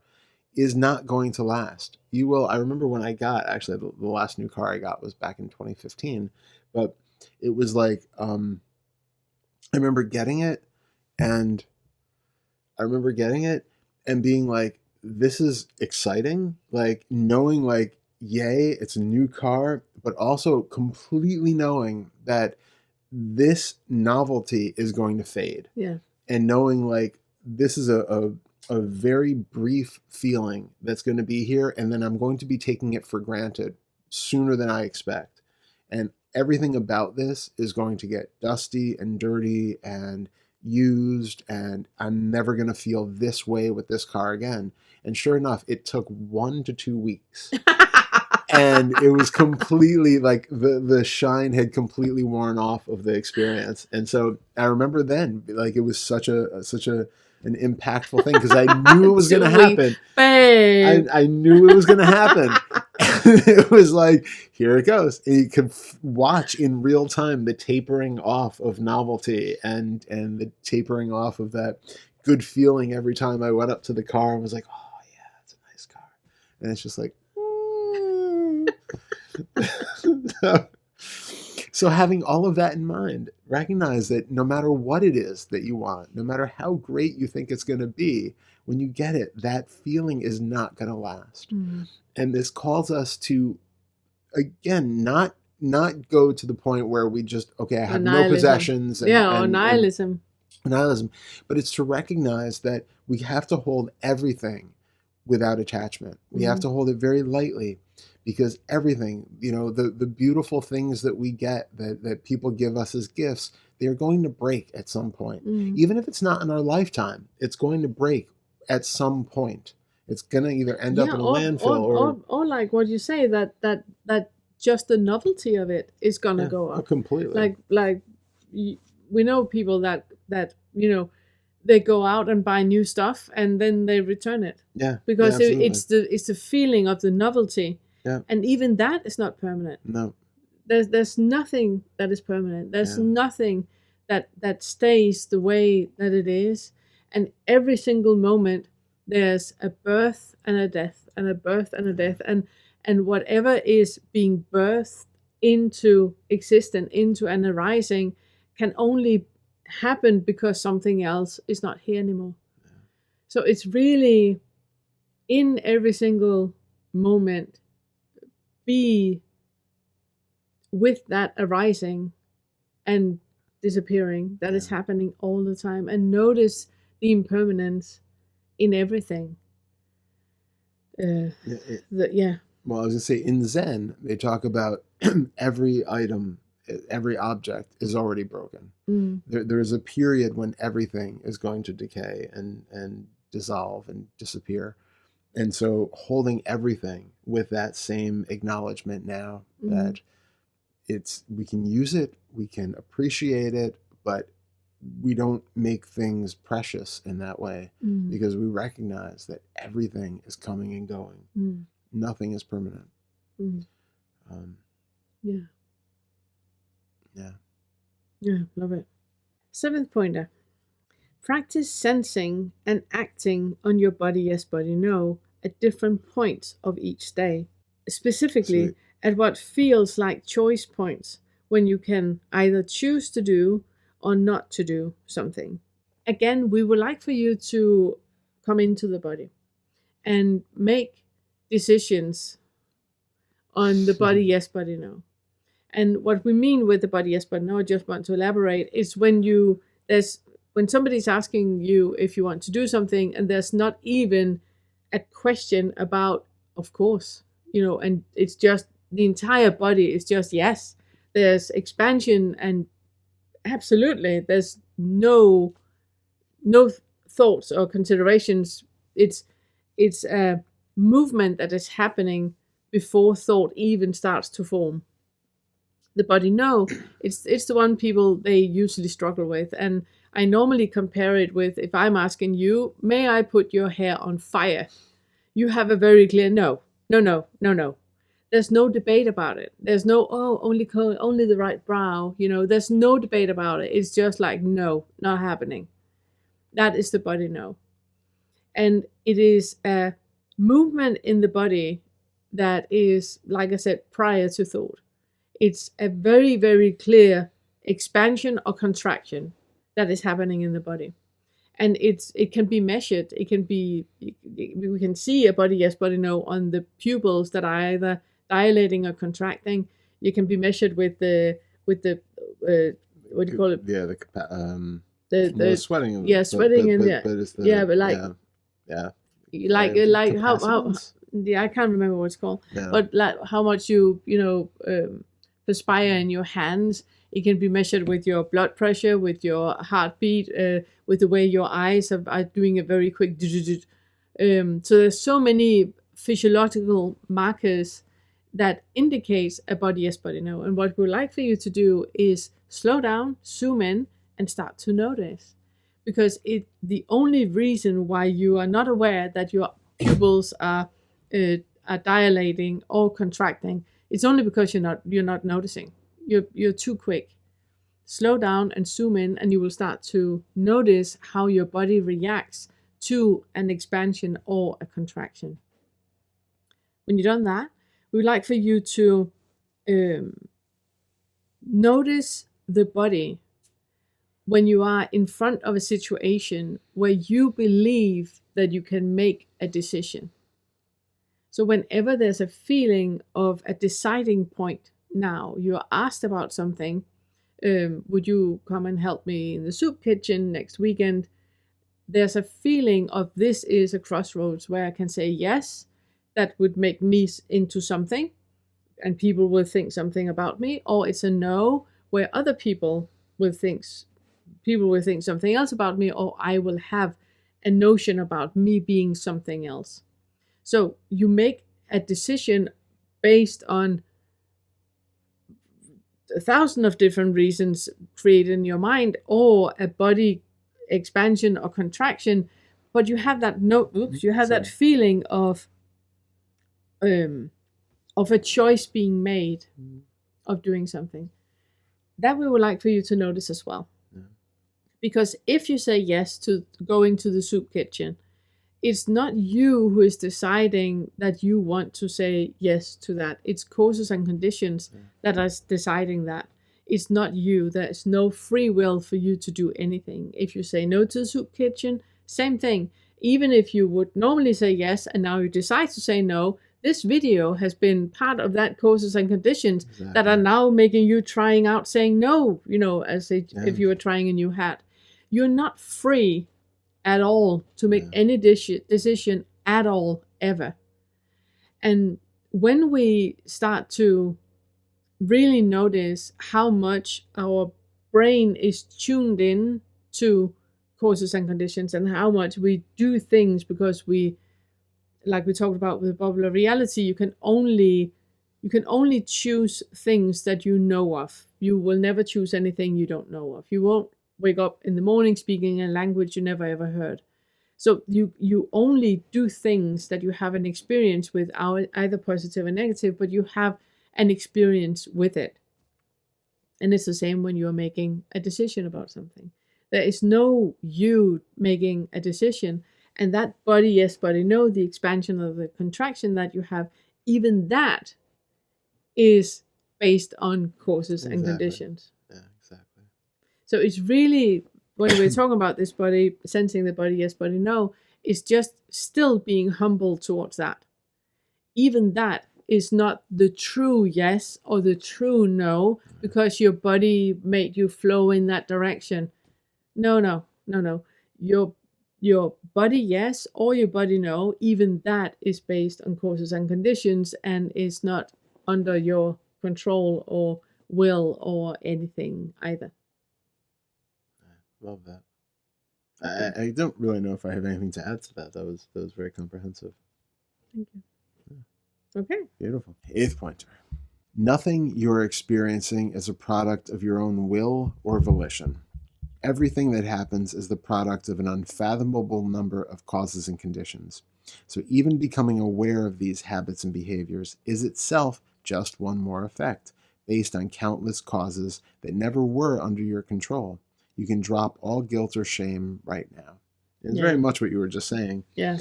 is not going to last. You will. I remember when I got, actually the last new car I got was back in 2015, but it was like, I remember getting it and being like, this is exciting. Like knowing like, yay, it's a new car, but also completely knowing that this novelty is going to fade. Yeah. And knowing like, this is a very brief feeling that's going to be here, and then I'm going to be taking it for granted sooner than I expect. And everything about this is going to get dusty and dirty and used, and I'm never going to feel this way with this car again. And sure enough, it took 1 to 2 weeks. And it was completely like the shine had completely worn off of the experience. And so I remember then, like, it was such an impactful thing because I knew it was going to happen. I knew it was going to happen. It was like, here it goes. And you could watch in real time the tapering off of novelty and the tapering off of that good feeling every time I went up to the car and was like, oh yeah, it's a nice car. And it's just like, so having all of that in mind, recognize that no matter what it is that you want, no matter how great you think it's going to be, when you get it, that feeling is not going to last. And this calls us to, again, not go to the point where we just, okay, I have no possessions. Or nihilism. Nihilism. But it's to recognize that we have to hold everything without attachment. We have to hold it very lightly. Because everything, the beautiful things that we get, that people give us as gifts, they're going to break at some point. Even if it's not in our lifetime, it's going to break at some point. It's going to either end up in a landfill or like what you say, that just the novelty of it is going to go up. Completely. Like we know people that they go out and buy new stuff and then they return it. Yeah. Because it's the feeling of the novelty. Yeah. And even that is not permanent. No. There's nothing that is permanent. There's nothing that stays the way that it is. And every single moment there's a birth and a death and a birth and a death. And whatever is being birthed into existence, into an arising, can only happen because something else is not here anymore. Yeah. So it's really in every single moment, be with that arising and disappearing that is Yeah. happening all the time, and notice the impermanence in everything. Yeah, Yeah. well, I was gonna say in Zen they talk about every item, every object is already broken. Mm. There's a period when everything is going to decay and dissolve and disappear. And so holding everything with that same acknowledgement now that we can use it, we can appreciate it, but we don't make things precious in that way because we recognize that everything is coming and going. Nothing is permanent. Yeah. Yeah. Yeah, love it. 7th pointer. Practice sensing and acting on your body yes, body no at different points of each day. Specifically, Sweet. at what feels like choice points when you can either choose to do or not to do something. Again, we would like for you to come into the body and make decisions on the body yes, body no. And what we mean with the body yes, body no, I just want to elaborate, is when somebody's asking you if you want to do something and there's not even a question about, of course, and it's just the entire body is just yes. There's expansion and absolutely there's no thoughts or considerations. It's a movement that is happening before thought even starts to form. The body no, it's the one people they usually struggle with, and I normally compare it with, if I'm asking you, may I put your hair on fire? You have a very clear no. There's no debate about it. There's no only the right brow. There's no debate about it. It's just like no, not happening. That is the body no, and it is a movement in the body that is, like I said, prior to thought. It's a very, very clear expansion or contraction that is happening in the body. And it can be measured. We can see a body yes, body no on the pupils that are either dilating or contracting. You can be measured with the what do you call it? Yeah, The sweating. Yeah, sweating and but it's the but like yeah. Like how Capacitance? I can't remember what it's called, Yeah. but like how much you perspire in your hands. It can be measured with your blood pressure, with your heartbeat, with the way your eyes are doing a very quick. So there's so many physiological markers that indicates a body yes, body no. And what we'd like for you to do is slow down, zoom in, and start to notice. Because the only reason why you are not aware that your pupils are dilating or contracting, it's only because you're not noticing. You're too quick. Slow down and zoom in, and you will start to notice how your body reacts to an expansion or a contraction. When you've done that, we would like for you to notice the body when you are in front of a situation where you believe that you can make a decision. So whenever there's a feeling of a deciding point, now you're asked about something, would you come and help me in the soup kitchen next weekend? There's a feeling of this is a crossroads where I can say yes, that would make me into something, and people will think something about me, or it's a no, where other people will think something else about me, or I will have a notion about me being something else. So you make a decision based on 1,000 of different reasons created in your mind, or a body expansion or contraction, but you have that that feeling of a choice being made of doing something. That we would like for you to notice as well. Yeah. Because if you say yes to going to the soup kitchen, it's not you who is deciding that you want to say yes to that. It's causes and conditions that are deciding that. It's not you. There's no free will for you to do anything. If you say no to the soup kitchen, same thing. Even if you would normally say yes and now you decide to say no, this video has been part of that causes and conditions Exactly. that are now making you trying out saying no, as if you were trying a new hat. You're not free at all to make any decision at all, ever. And when we start to really notice how much our brain is tuned in to causes and conditions, and how much we do things because we, like we talked about with bubble reality, you can only choose things that you know of. You will never choose anything you don't know of. You won't wake up in the morning speaking a language you never ever heard. So you only do things that you have an experience with, either positive or negative, but you have an experience with it. And it's the same when you're making a decision about something. There is no you making a decision. And that body yes, body no, the expansion or the contraction that you have, even that is based on causes and conditions. Yeah, exactly. So it's really, when we're talking about this body, sensing the body yes, body no, is just still being humble towards that. Even that is not the true yes or the true no, because your body made you flow in that direction. No. Your body yes or your body no, even that is based on causes and conditions and is not under your control or will or anything either. Love that. I don't really know if I have anything to add to that. That was very comprehensive. Thank you. Yeah. Okay. Beautiful. 8th pointer. Nothing you're experiencing is a product of your own will or volition. Everything that happens is the product of an unfathomable number of causes and conditions. So even becoming aware of these habits and behaviors is itself just one more effect, based on countless causes that never were under your control. You can drop all guilt or shame right now. It's very much what you were just saying. Yeah.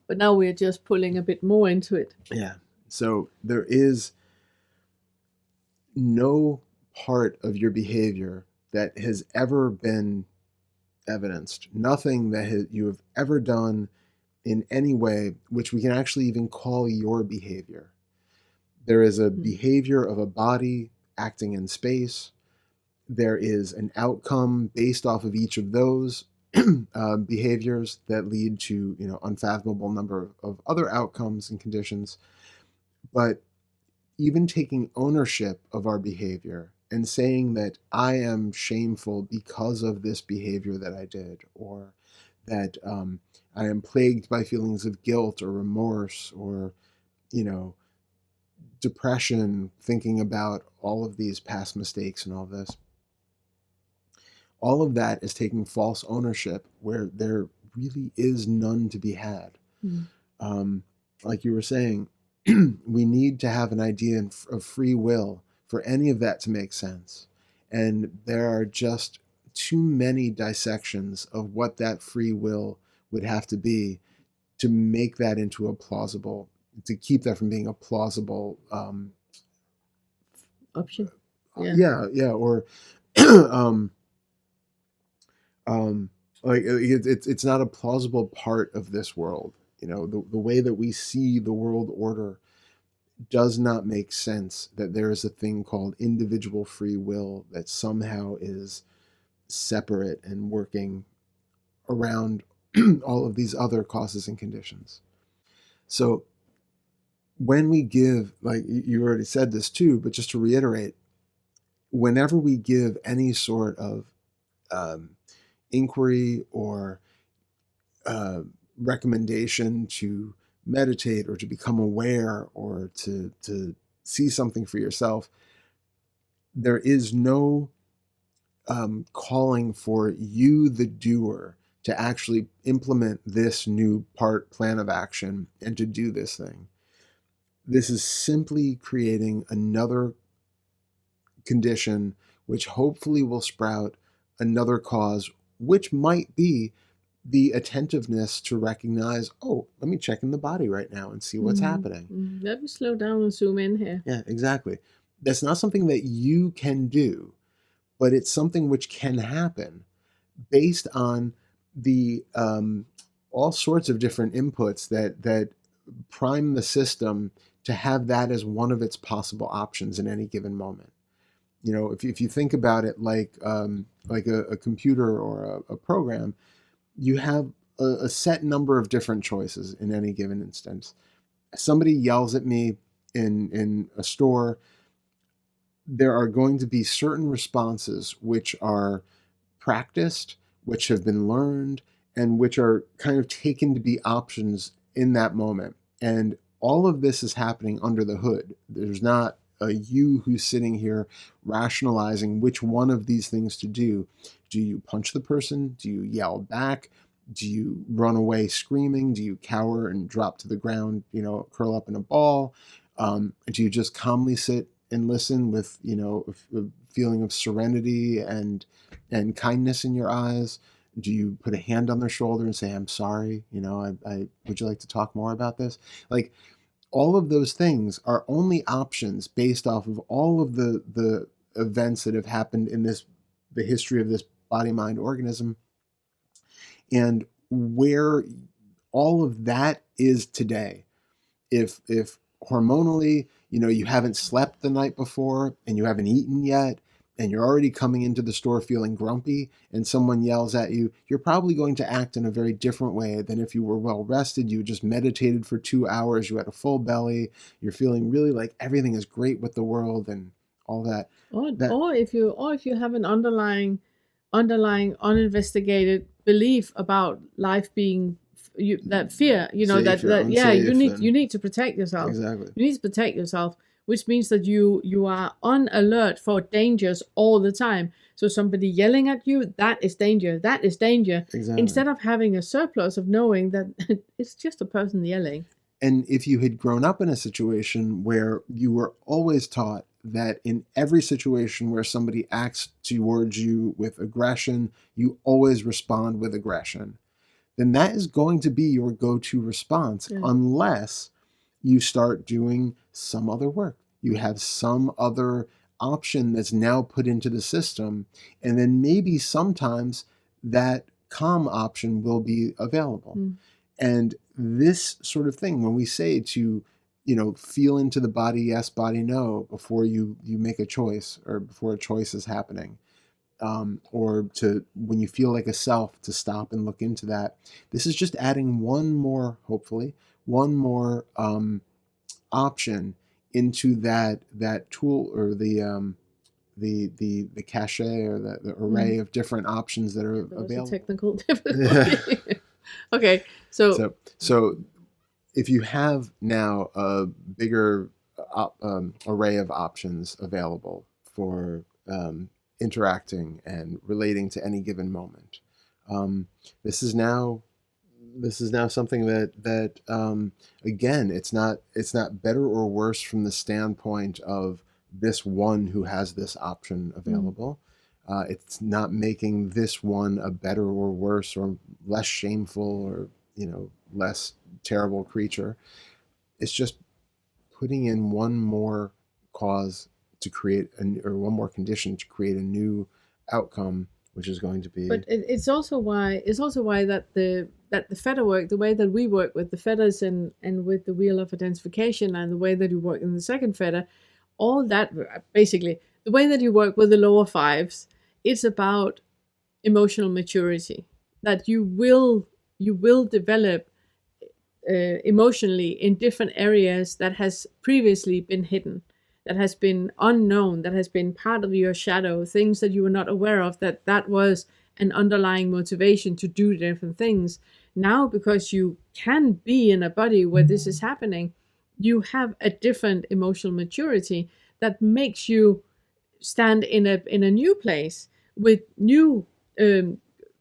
But now we're just pulling a bit more into it. Yeah. So there is no part of your behavior that has ever been evidenced. Nothing that you have ever done in any way which we can actually even call your behavior. There is a behavior of a body acting in space. There is an outcome based off of each of those behaviors that lead to, unfathomable number of other outcomes and conditions. But even taking ownership of our behavior and saying that I am shameful because of this behavior that I did, or that I am plagued by feelings of guilt or remorse or, depression, thinking about all of these past mistakes and all this. All of that is taking false ownership where there really is none to be had. Like you were saying, we need to have an idea of free will for any of that to make sense. And there are just too many dissections of what that free will would have to be to make that into a plausible, to keep that from being a plausible option. Yeah, or like it's not a plausible part of this world. The way that we see the world order does not make sense, that there is a thing called individual free will that somehow is separate and working around all of these other causes and conditions. So when we give, like you already said this too, but just to reiterate, whenever we give any sort of inquiry or recommendation to meditate or to become aware or to see something for yourself, there is no calling for you, the doer, to actually implement this new plan of action and to do this thing. This is simply creating another condition which hopefully will sprout another cause, which might be the attentiveness to recognize, oh, let me check in the body right now and see what's happening. Let me slow down and zoom in here. Yeah, exactly. That's not something that you can do, but it's something which can happen based on the all sorts of different inputs that prime the system to have that as one of its possible options in any given moment. If you think about it like a computer or a program, you have a set number of different choices in any given instance. Somebody yells at me in a store, there are going to be certain responses which are practiced, which have been learned, and which are kind of taken to be options in that moment. And all of this is happening under the hood. There's not a you who's sitting here rationalizing which one of these things to do. Do you punch the person? Do you yell back? Do you run away screaming? Do you cower and drop to the ground, curl up in a ball? Do you just calmly sit and listen with, a feeling of serenity and kindness in your eyes? Do you put a hand on their shoulder and say, I'm sorry, I would you like to talk more about this? Like, all of those things are only options based off of all of the events that have happened in the history of this body mind organism, and where all of that is today. If hormonally, you haven't slept the night before and you haven't eaten yet, and you're already coming into the store feeling grumpy and someone yells at you, you're probably going to act in a very different way than if you were well rested, you just meditated for 2 hours, you had a full belly, you're feeling really like everything is great with the world and all that. Or if you have an underlying uninvestigated belief about life being that fear, Safe or that yeah, unsafe, you need to protect yourself. Exactly. You need to protect yourself, which means that you are on alert for dangers all the time. So somebody yelling at you, that is danger. That is danger. Exactly. Instead of having a surplus of knowing that it's just a person yelling. And if you had grown up in a situation where you were always taught that in every situation where somebody acts towards you with aggression, you always respond with aggression, then that is going to be your go-to response, unless you start doing some other work. You have some other option that's now put into the system, and then maybe sometimes that calm option will be available. And this sort of thing, when we say to, feel into the body yes, body no, before you make a choice or before a choice is happening, or to, when you feel like a self, to stop and look into that. This is just adding hopefully, one more option into that tool, or the cache, or the array of different options that are available. That was a technical difficulty. Okay, so if you have now a bigger array of options available for interacting and relating to any given moment, this is now something that again, it's not better or worse from the standpoint of this one who has this option available. It's not making this one a better or worse or less shameful or less terrible creature. It's just putting in one more cause to create or one more condition to create a new outcome, which is going to be. But it's also why that the Fetter work, the way that we work with the Fetters and with the wheel of identification, and the way that you work in the second Fetter, all that, basically the way that you work with the lower fives, it's about emotional maturity, that you will develop emotionally in different areas that has previously been hidden, that has been unknown, that has been part of your shadow, things that you were not aware of, that was an underlying motivation to do different things. Now, because you can be in a body where this is happening, you have a different emotional maturity that makes you stand in a new place with new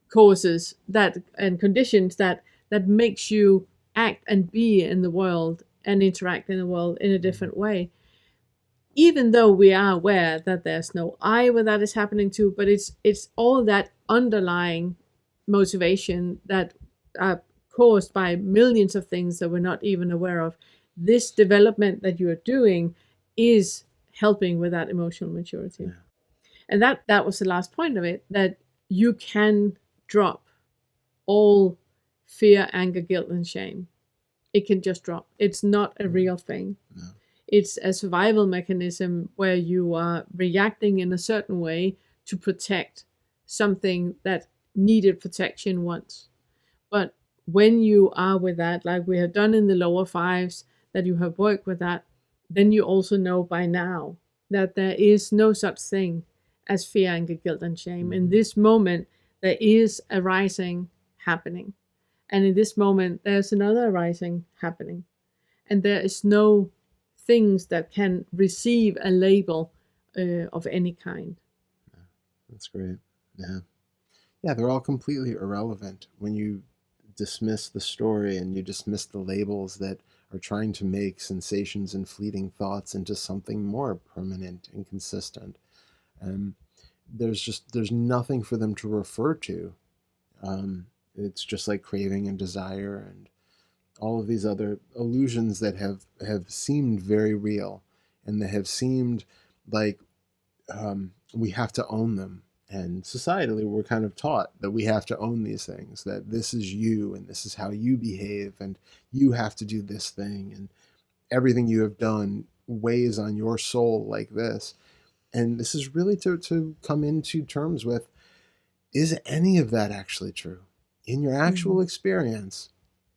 causes and conditions that makes you act and be in the world and interact in the world in a different way. Even though we are aware that there's no I where that is happening to, but it's all that underlying motivation that are caused by millions of things that we're not even aware of. This development that you're doing is helping with that emotional maturity. And that was the last point of it, that you can drop all fear, anger, guilt, and shame it can just drop. It's not a real thing. No. It's a survival mechanism where you are reacting in a certain way to protect something that needed protection once. But when you are with that, like we have done in the lower fives, that you have worked with that, then you also know by now that there is no such thing as fear, anger, guilt, and shame. In this moment, there is a rising happening. And in this moment, there's another rising happening. And there is no things that can receive a label of any kind. That's great. Yeah. Yeah, they're all completely irrelevant when you dismiss the story and you dismiss the labels that are trying to make sensations and fleeting thoughts into something more permanent and consistent. There's nothing for them to refer to. It's just like craving and desire and all of these other illusions that have seemed very real and that have seemed like we have to own them. And societally, we're kind of taught that we have to own these things, that this is you and this is how you behave and you have to do this thing and everything you have done weighs on your soul like this. And this is really to come into terms with, is any of that actually true? In your actual experience,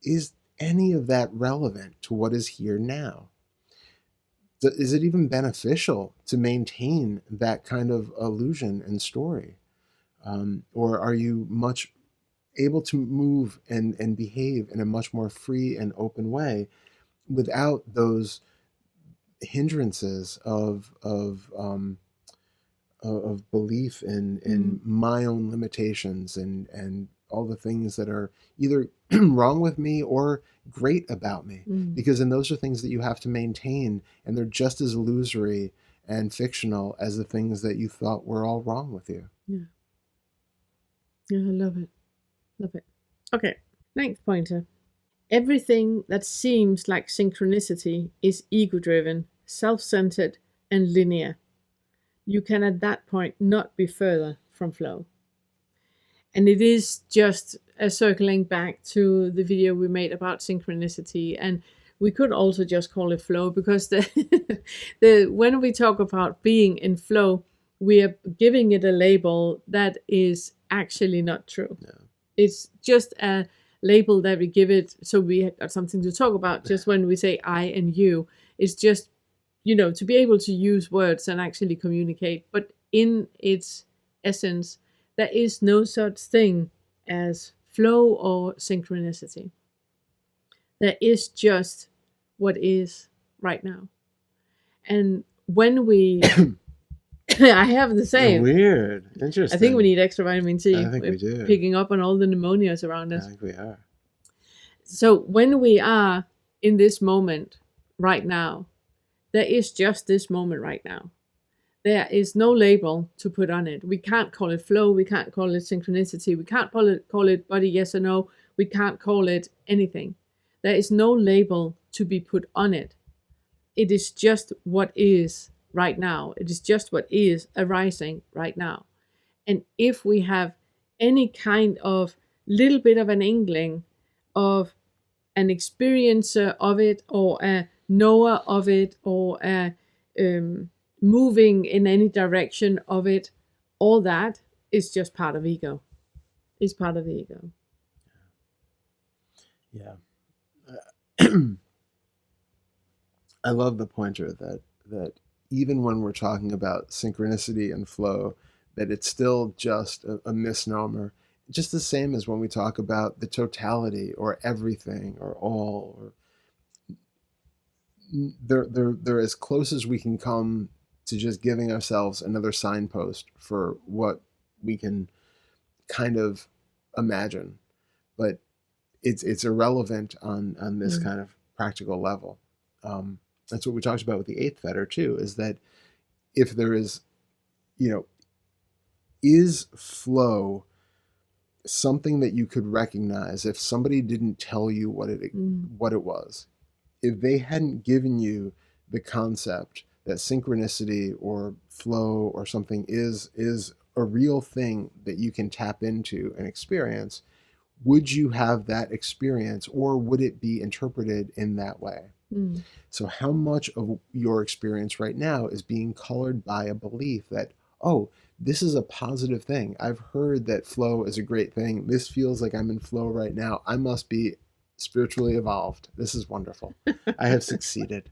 is any of that relevant to what is here now? Is it even beneficial to maintain that kind of illusion and story? Or are you much able to move and behave in a much more free and open way without those hindrances of belief in my own limitations and all the things that are either wrong with me or great about me? Because then those are things that you have to maintain, and they're just as illusory and fictional as the things that you thought were all wrong with you. Yeah, I love it. Love it. Okay, ninth pointer. Everything that seems like synchronicity is ego-driven, self-centered, and linear. You can at that point not be further from flow. And it is just circling back to the video we made about synchronicity. And we could also just call it flow, because when we talk about being in flow, we are giving it a label that is actually not true. No. It's just a label that we give it so we got something to talk about. Just when we say I and you, it's just, to be able to use words and actually communicate. But in its essence, there is no such thing as flow or synchronicity. There is just what is right now. And when we... I have the same. Weird. Interesting. I think we need extra vitamin C. I think we do. Picking up on all the pneumonias around us. I think we are. So when we are in this moment right now, there is just this moment right now. There is no label to put on it. We can't call it flow. We can't call it synchronicity. We can't call it body yes or no. We can't call it anything. There is no label to be put on it. It is just what is right now. It is just what is arising right now. And if we have any kind of little bit of an inkling of an experiencer of it, or a knower of it, or a moving in any direction of it, all that is just part of ego. It's part of the ego. Yeah. I love the pointer that even when we're talking about synchronicity and flow, that it's still just a misnomer. Just the same as when we talk about the totality or everything or all, or they're as close as we can come to just giving ourselves another signpost for what we can kind of imagine. But it's irrelevant on this kind of practical level. That's what we talked about with the eighth fetter too, is that if there is, is flow something that you could recognize if somebody didn't tell you what it was, if they hadn't given you the concept that synchronicity or flow or something is a real thing that you can tap into and experience, would you have that experience, or would it be interpreted in that way? Mm. So how much of your experience right now is being colored by a belief that, oh, this is a positive thing. I've heard that flow is a great thing. This feels like I'm in flow right now. I must be spiritually evolved. This is wonderful. I have succeeded.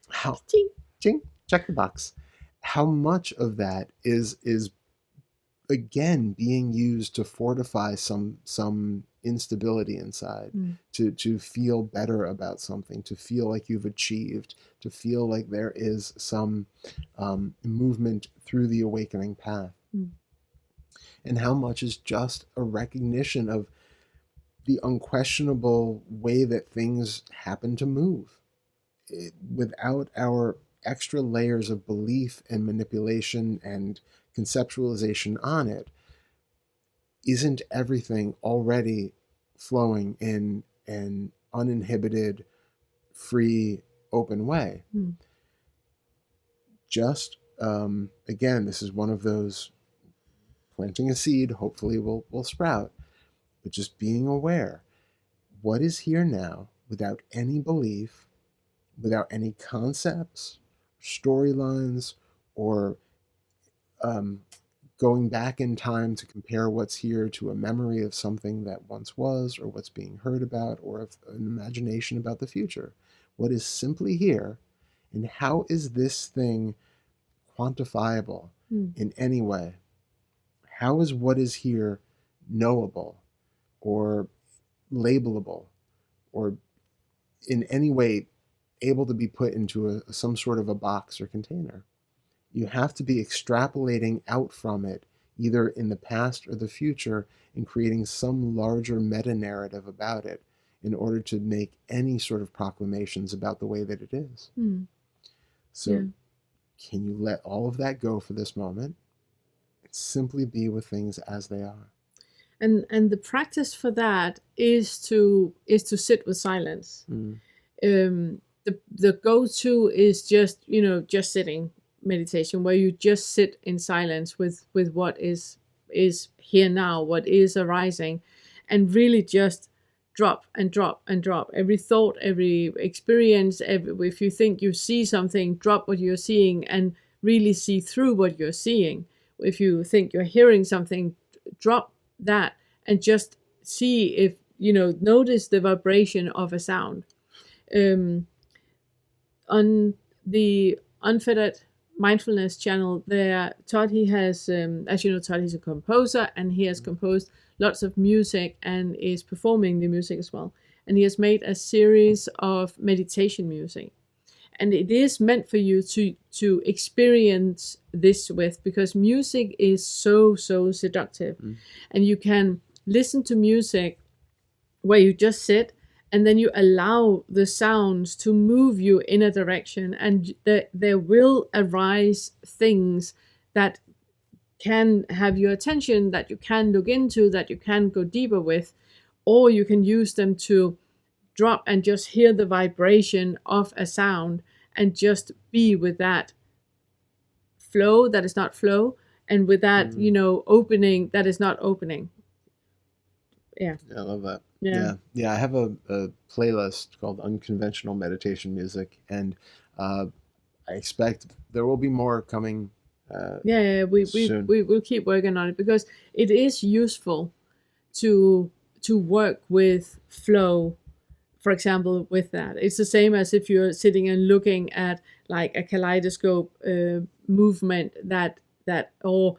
How Ching. ching, check the box. How much of that is again being used to fortify some instability inside, to feel better about something, to feel like you've achieved, to feel like there is some movement through the awakening path. And how much is just a recognition of the unquestionable way that things happen to move, without our extra layers of belief and manipulation and conceptualization on it. Isn't everything already flowing in an uninhibited, free, open way? Just again, this is one of those, planting a seed, hopefully will sprout, but just being aware, what is here now, without any belief, without any concepts, storylines, or going back in time to compare what's here to a memory of something that once was, or what's being heard about, or of an imagination about the future. What is simply here, and how is this thing quantifiable in any way? How is what is here knowable, or labelable, or in any way able to be put into some sort of a box or container? You have to be extrapolating out from it, either in the past or the future, and creating some larger meta-narrative about it in order to make any sort of proclamations about the way that it is. So can you let all of that go for this moment and simply be with things as they are? And the practice for that is to sit with silence. The go-to is just sitting meditation, where you just sit in silence with what is here now, what is arising, and really just drop and drop and drop every thought, every experience. If you think you see something, drop what you're seeing and really see through what you're seeing. If you think you're hearing something, drop that and just see if notice the vibration of a sound. On the Unfettered Mindfulness channel there, Todd, he has, as you know, Todd, he's a composer, and he has composed lots of music and is performing the music as well. And he has made a series of meditation music. And it is meant for you to experience this with, because music is so seductive. And you can listen to music where you just sit, and then you allow the sounds to move you in a direction, and there will arise things that can have your attention, that you can look into, that you can go deeper with, or you can use them to drop and just hear the vibration of a sound and just be with that flow that is not flow, and with that opening that is not opening. Yeah, I love that. Yeah. I have a playlist called Unconventional Meditation Music, and I expect there will be more coming. We will keep working on it, because it is useful to work with flow. For example, with that, it's the same as if you're sitting and looking at like a kaleidoscope movement that or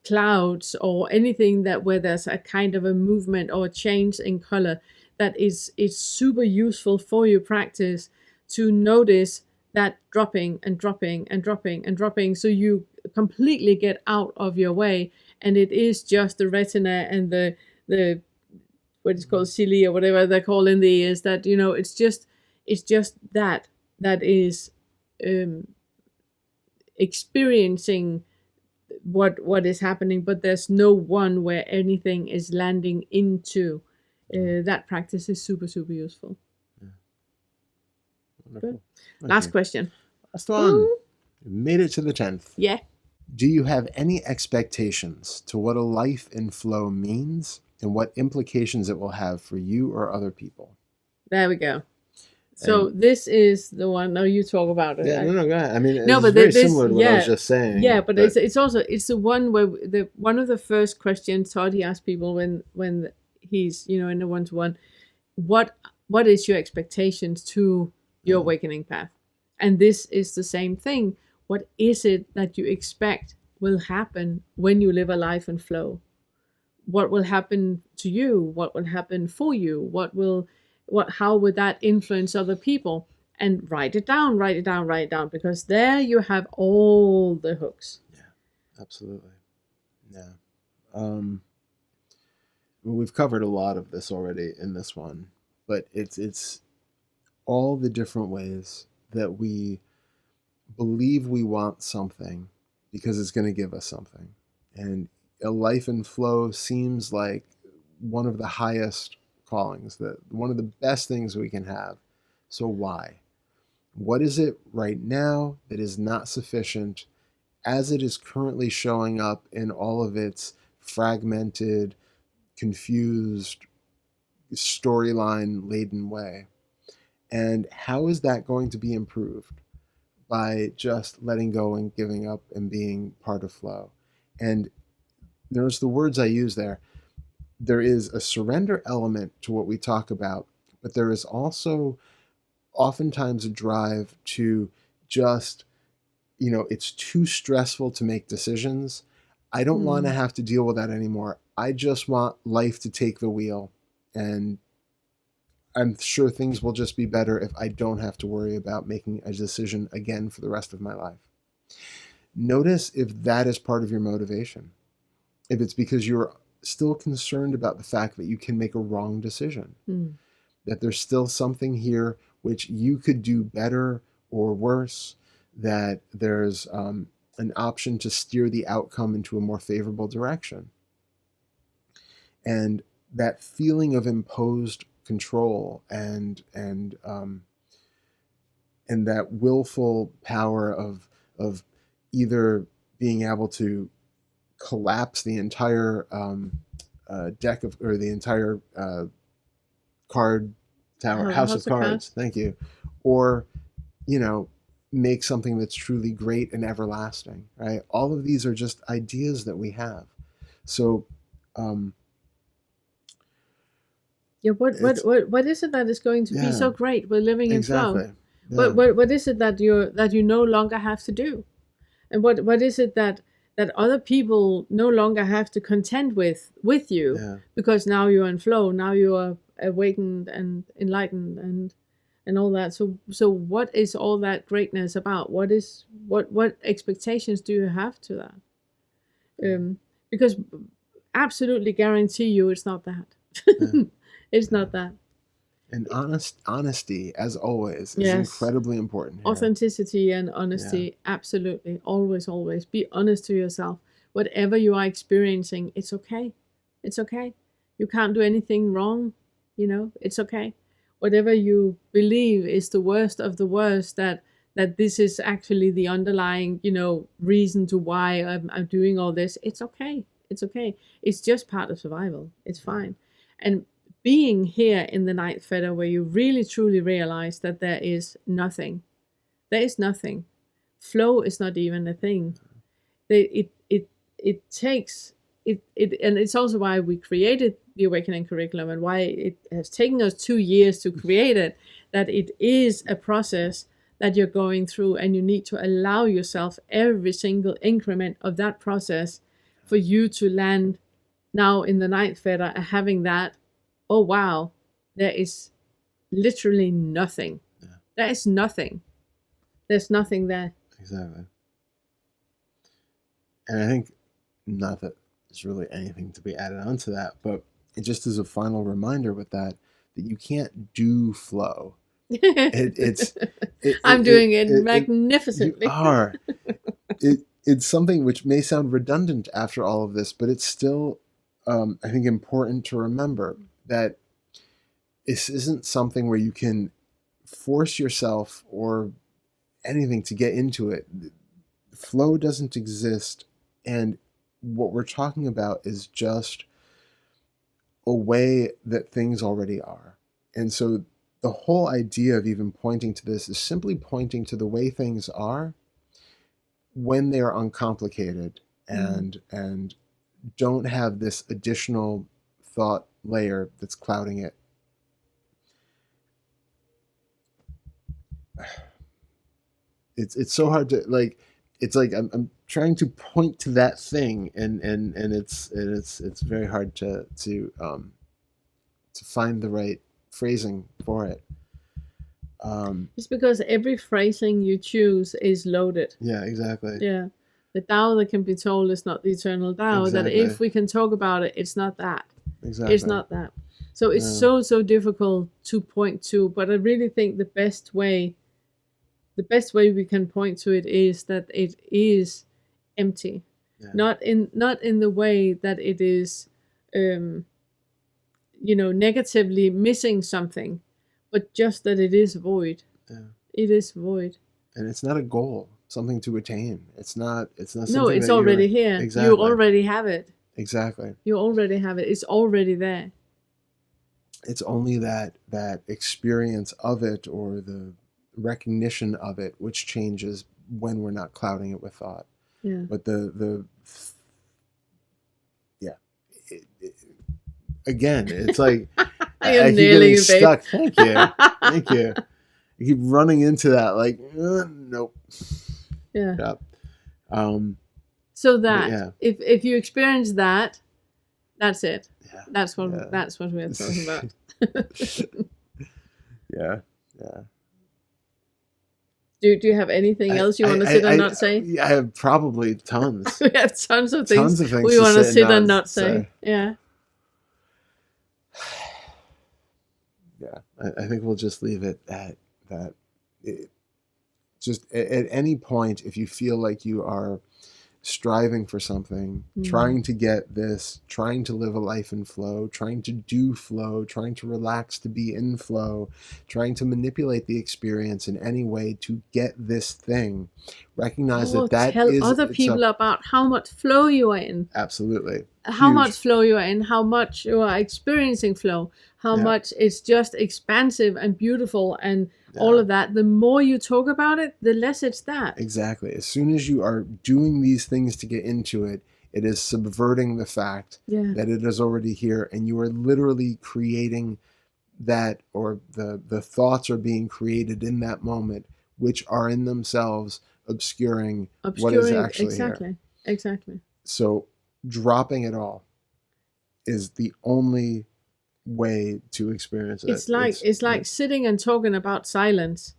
clouds, or anything that where there's a kind of a movement or a change in color, that is super useful for your practice, to notice that dropping and dropping and dropping and dropping, so you completely get out of your way, and it is just the retina and the what is called cilia, or whatever they call in the ears, that it's just that is experiencing what is happening, but there's no one where anything is landing into. That practice is super useful. Wonderful. Last question. Last one. Made it to the 10th. Yeah. Do you have any expectations to what a life in flow means, and what implications it will have for you or other people. There we go. So this is the one. No, you talk about it. Yeah, no, go ahead. I mean, No, it's but very this, similar to what I was just saying. yeah, but it's also it's the one where one of the first questions Todd he asked people when he's in the 1-to-1, what is your expectations to your awakening path, and this is the same thing. What is it that you expect will happen when you live a life in flow? What will happen to you? What will happen for you? How would that influence other people? And write it down, because there you have all the hooks. Yeah, absolutely. Yeah. We've covered a lot of this already in this one, but it's all the different ways that we believe we want something because it's going to give us something. And a life in flow seems like one of the highest callings, that one of the best things we can have. So why? What is it right now that is not sufficient as it is currently showing up in all of its fragmented, confused, storyline laden way? And how is that going to be improved? By just letting go and giving up and being part of flow. And notice the words I use there. There is a surrender element to what we talk about, but there is also oftentimes a drive to just, it's too stressful to make decisions. I don't want to have to deal with that anymore. I just want life to take the wheel, and I'm sure things will just be better if I don't have to worry about making a decision again for the rest of my life. Notice if that is part of your motivation. If it's because you're still concerned about the fact that you can make a wrong decision, that there's still something here which you could do better or worse, that there's an option to steer the outcome into a more favorable direction. And that feeling of imposed control and that willful power of either being able to collapse the entire deck of, or the entire card tower, house of cards, thank you, or make something that's truly great and everlasting, right? All of these are just ideas that we have. So what is it that is going to be so great with living in flow? Yeah. What is it that you no longer have to do? And what is it that other people no longer have to contend with you, because now you're in flow, now you are awakened and enlightened and all that. So what is all that greatness about? What expectations do you have to that? Because absolutely guarantee you it's not that. It's not that. And honesty, as always, is incredibly important here. Authenticity and honesty, absolutely. Always. Be honest to yourself. Whatever you are experiencing, it's okay. It's okay. You can't do anything wrong. It's okay. Whatever you believe is the worst of the worst, that this is actually the underlying, reason to why I'm doing all this. It's okay. It's okay. It's just part of survival. It's fine. And being here in the night fetter, where you really truly realize that there is nothing. There is nothing. Flow is not even a thing. It takes it, and it's also why we created the Awakening curriculum, and why it has taken us 2 years to create it. That it is a process that you're going through, and you need to allow yourself every single increment of that process for you to land now in the night fetter, having that. Oh wow, there is literally nothing. There is nothing. There's nothing there. Exactly. And I think, not that there's really anything to be added on to that, but it just is a final reminder with that you can't do flow. I'm doing it magnificently. You are. It's something which may sound redundant after all of this, but it's still, I think, important to remember that this isn't something where you can force yourself or anything to get into it. Flow doesn't exist, and what we're talking about is just a way that things already are. And so the whole idea of even pointing to this is simply pointing to the way things are when they are uncomplicated and don't have this additional thought layer that's clouding it. It's so hard to like. It's like I'm trying to point to that thing, and it's very hard to find the right phrasing for it. It's because every phrasing you choose is loaded. Yeah, exactly. Yeah. The Tao that can be told is not the eternal Tao. Exactly. That if we can talk about it, it's not that. Exactly. It's not that. So it's so difficult to point to. But I really think the best way we can point to it is that it is empty. Yeah. Not in the way that it is, negatively missing something, but just that it is void. Yeah. It is void. And it's not a goal, something to attain. It's not something. No, it's already here. Exactly. You already have it. Exactly. You already have it. It's already there. It's only that experience of it, or the recognition of it, which changes when we're not clouding it with thought. Yeah. But again, it's like I keep getting stuck. Thank you. Thank you. I keep running into that, like, nope. Yeah. Yep. So that if you experience that, that's it. Yeah. That's what we're talking about. Yeah. Yeah. Do you have anything else you want to sit and not say? I have probably tons. We have tons of things we to want to sit and not say. say. Yeah. Yeah. I think we'll just leave it at that. Just at any point, if you feel like you are striving for something, trying to get this, trying to live a life in flow, trying to do flow, trying to relax to be in flow, trying to manipulate the experience in any way to get this thing, recognize that tell is other people about how much flow you are in. Absolutely. How much flow you are in, how much you are experiencing flow, how much it's just expansive and beautiful and all of that. The more you talk about it, the less it's that. Exactly. As soon as you are doing these things to get into it, it is subverting the fact that it is already here, and you are literally creating that, or the thoughts are being created in that moment, which are in themselves obscuring what is actually here. Exactly. So dropping it all is the only way to experience it. It's like sitting and talking about silence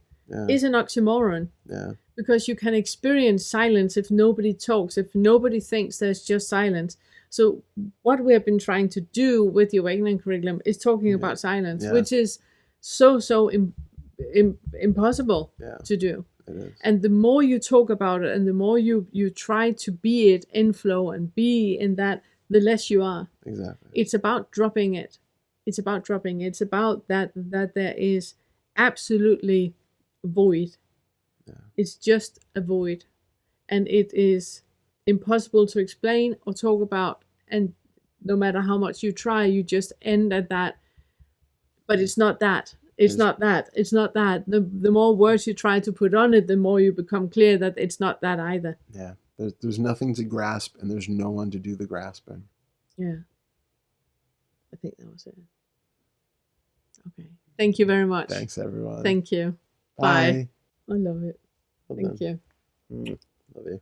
is an oxymoron. Yeah. Because you can experience silence if nobody talks, if nobody thinks there's just silence. So what we have been trying to do with the Awakening Curriculum is talking about silence, which is so impossible to do. It is. And the more you talk about it, and the more you try to be it in flow and be in that, the less you are. Exactly. It's about dropping it. It's about dropping. It's about that there is absolutely void. Yeah. It's just a void. And it is impossible to explain or talk about. And no matter how much you try, you just end at that. But it's not that. It's not that. It's not that. The more words you try to put on it, the more you become clear that it's not that either. Yeah. There's nothing to grasp, and there's no one to do the grasping. Yeah. I think that was it. Okay. Thank you very much. Thanks, everyone. Thank you. Bye. I love it. Thank you. Love you.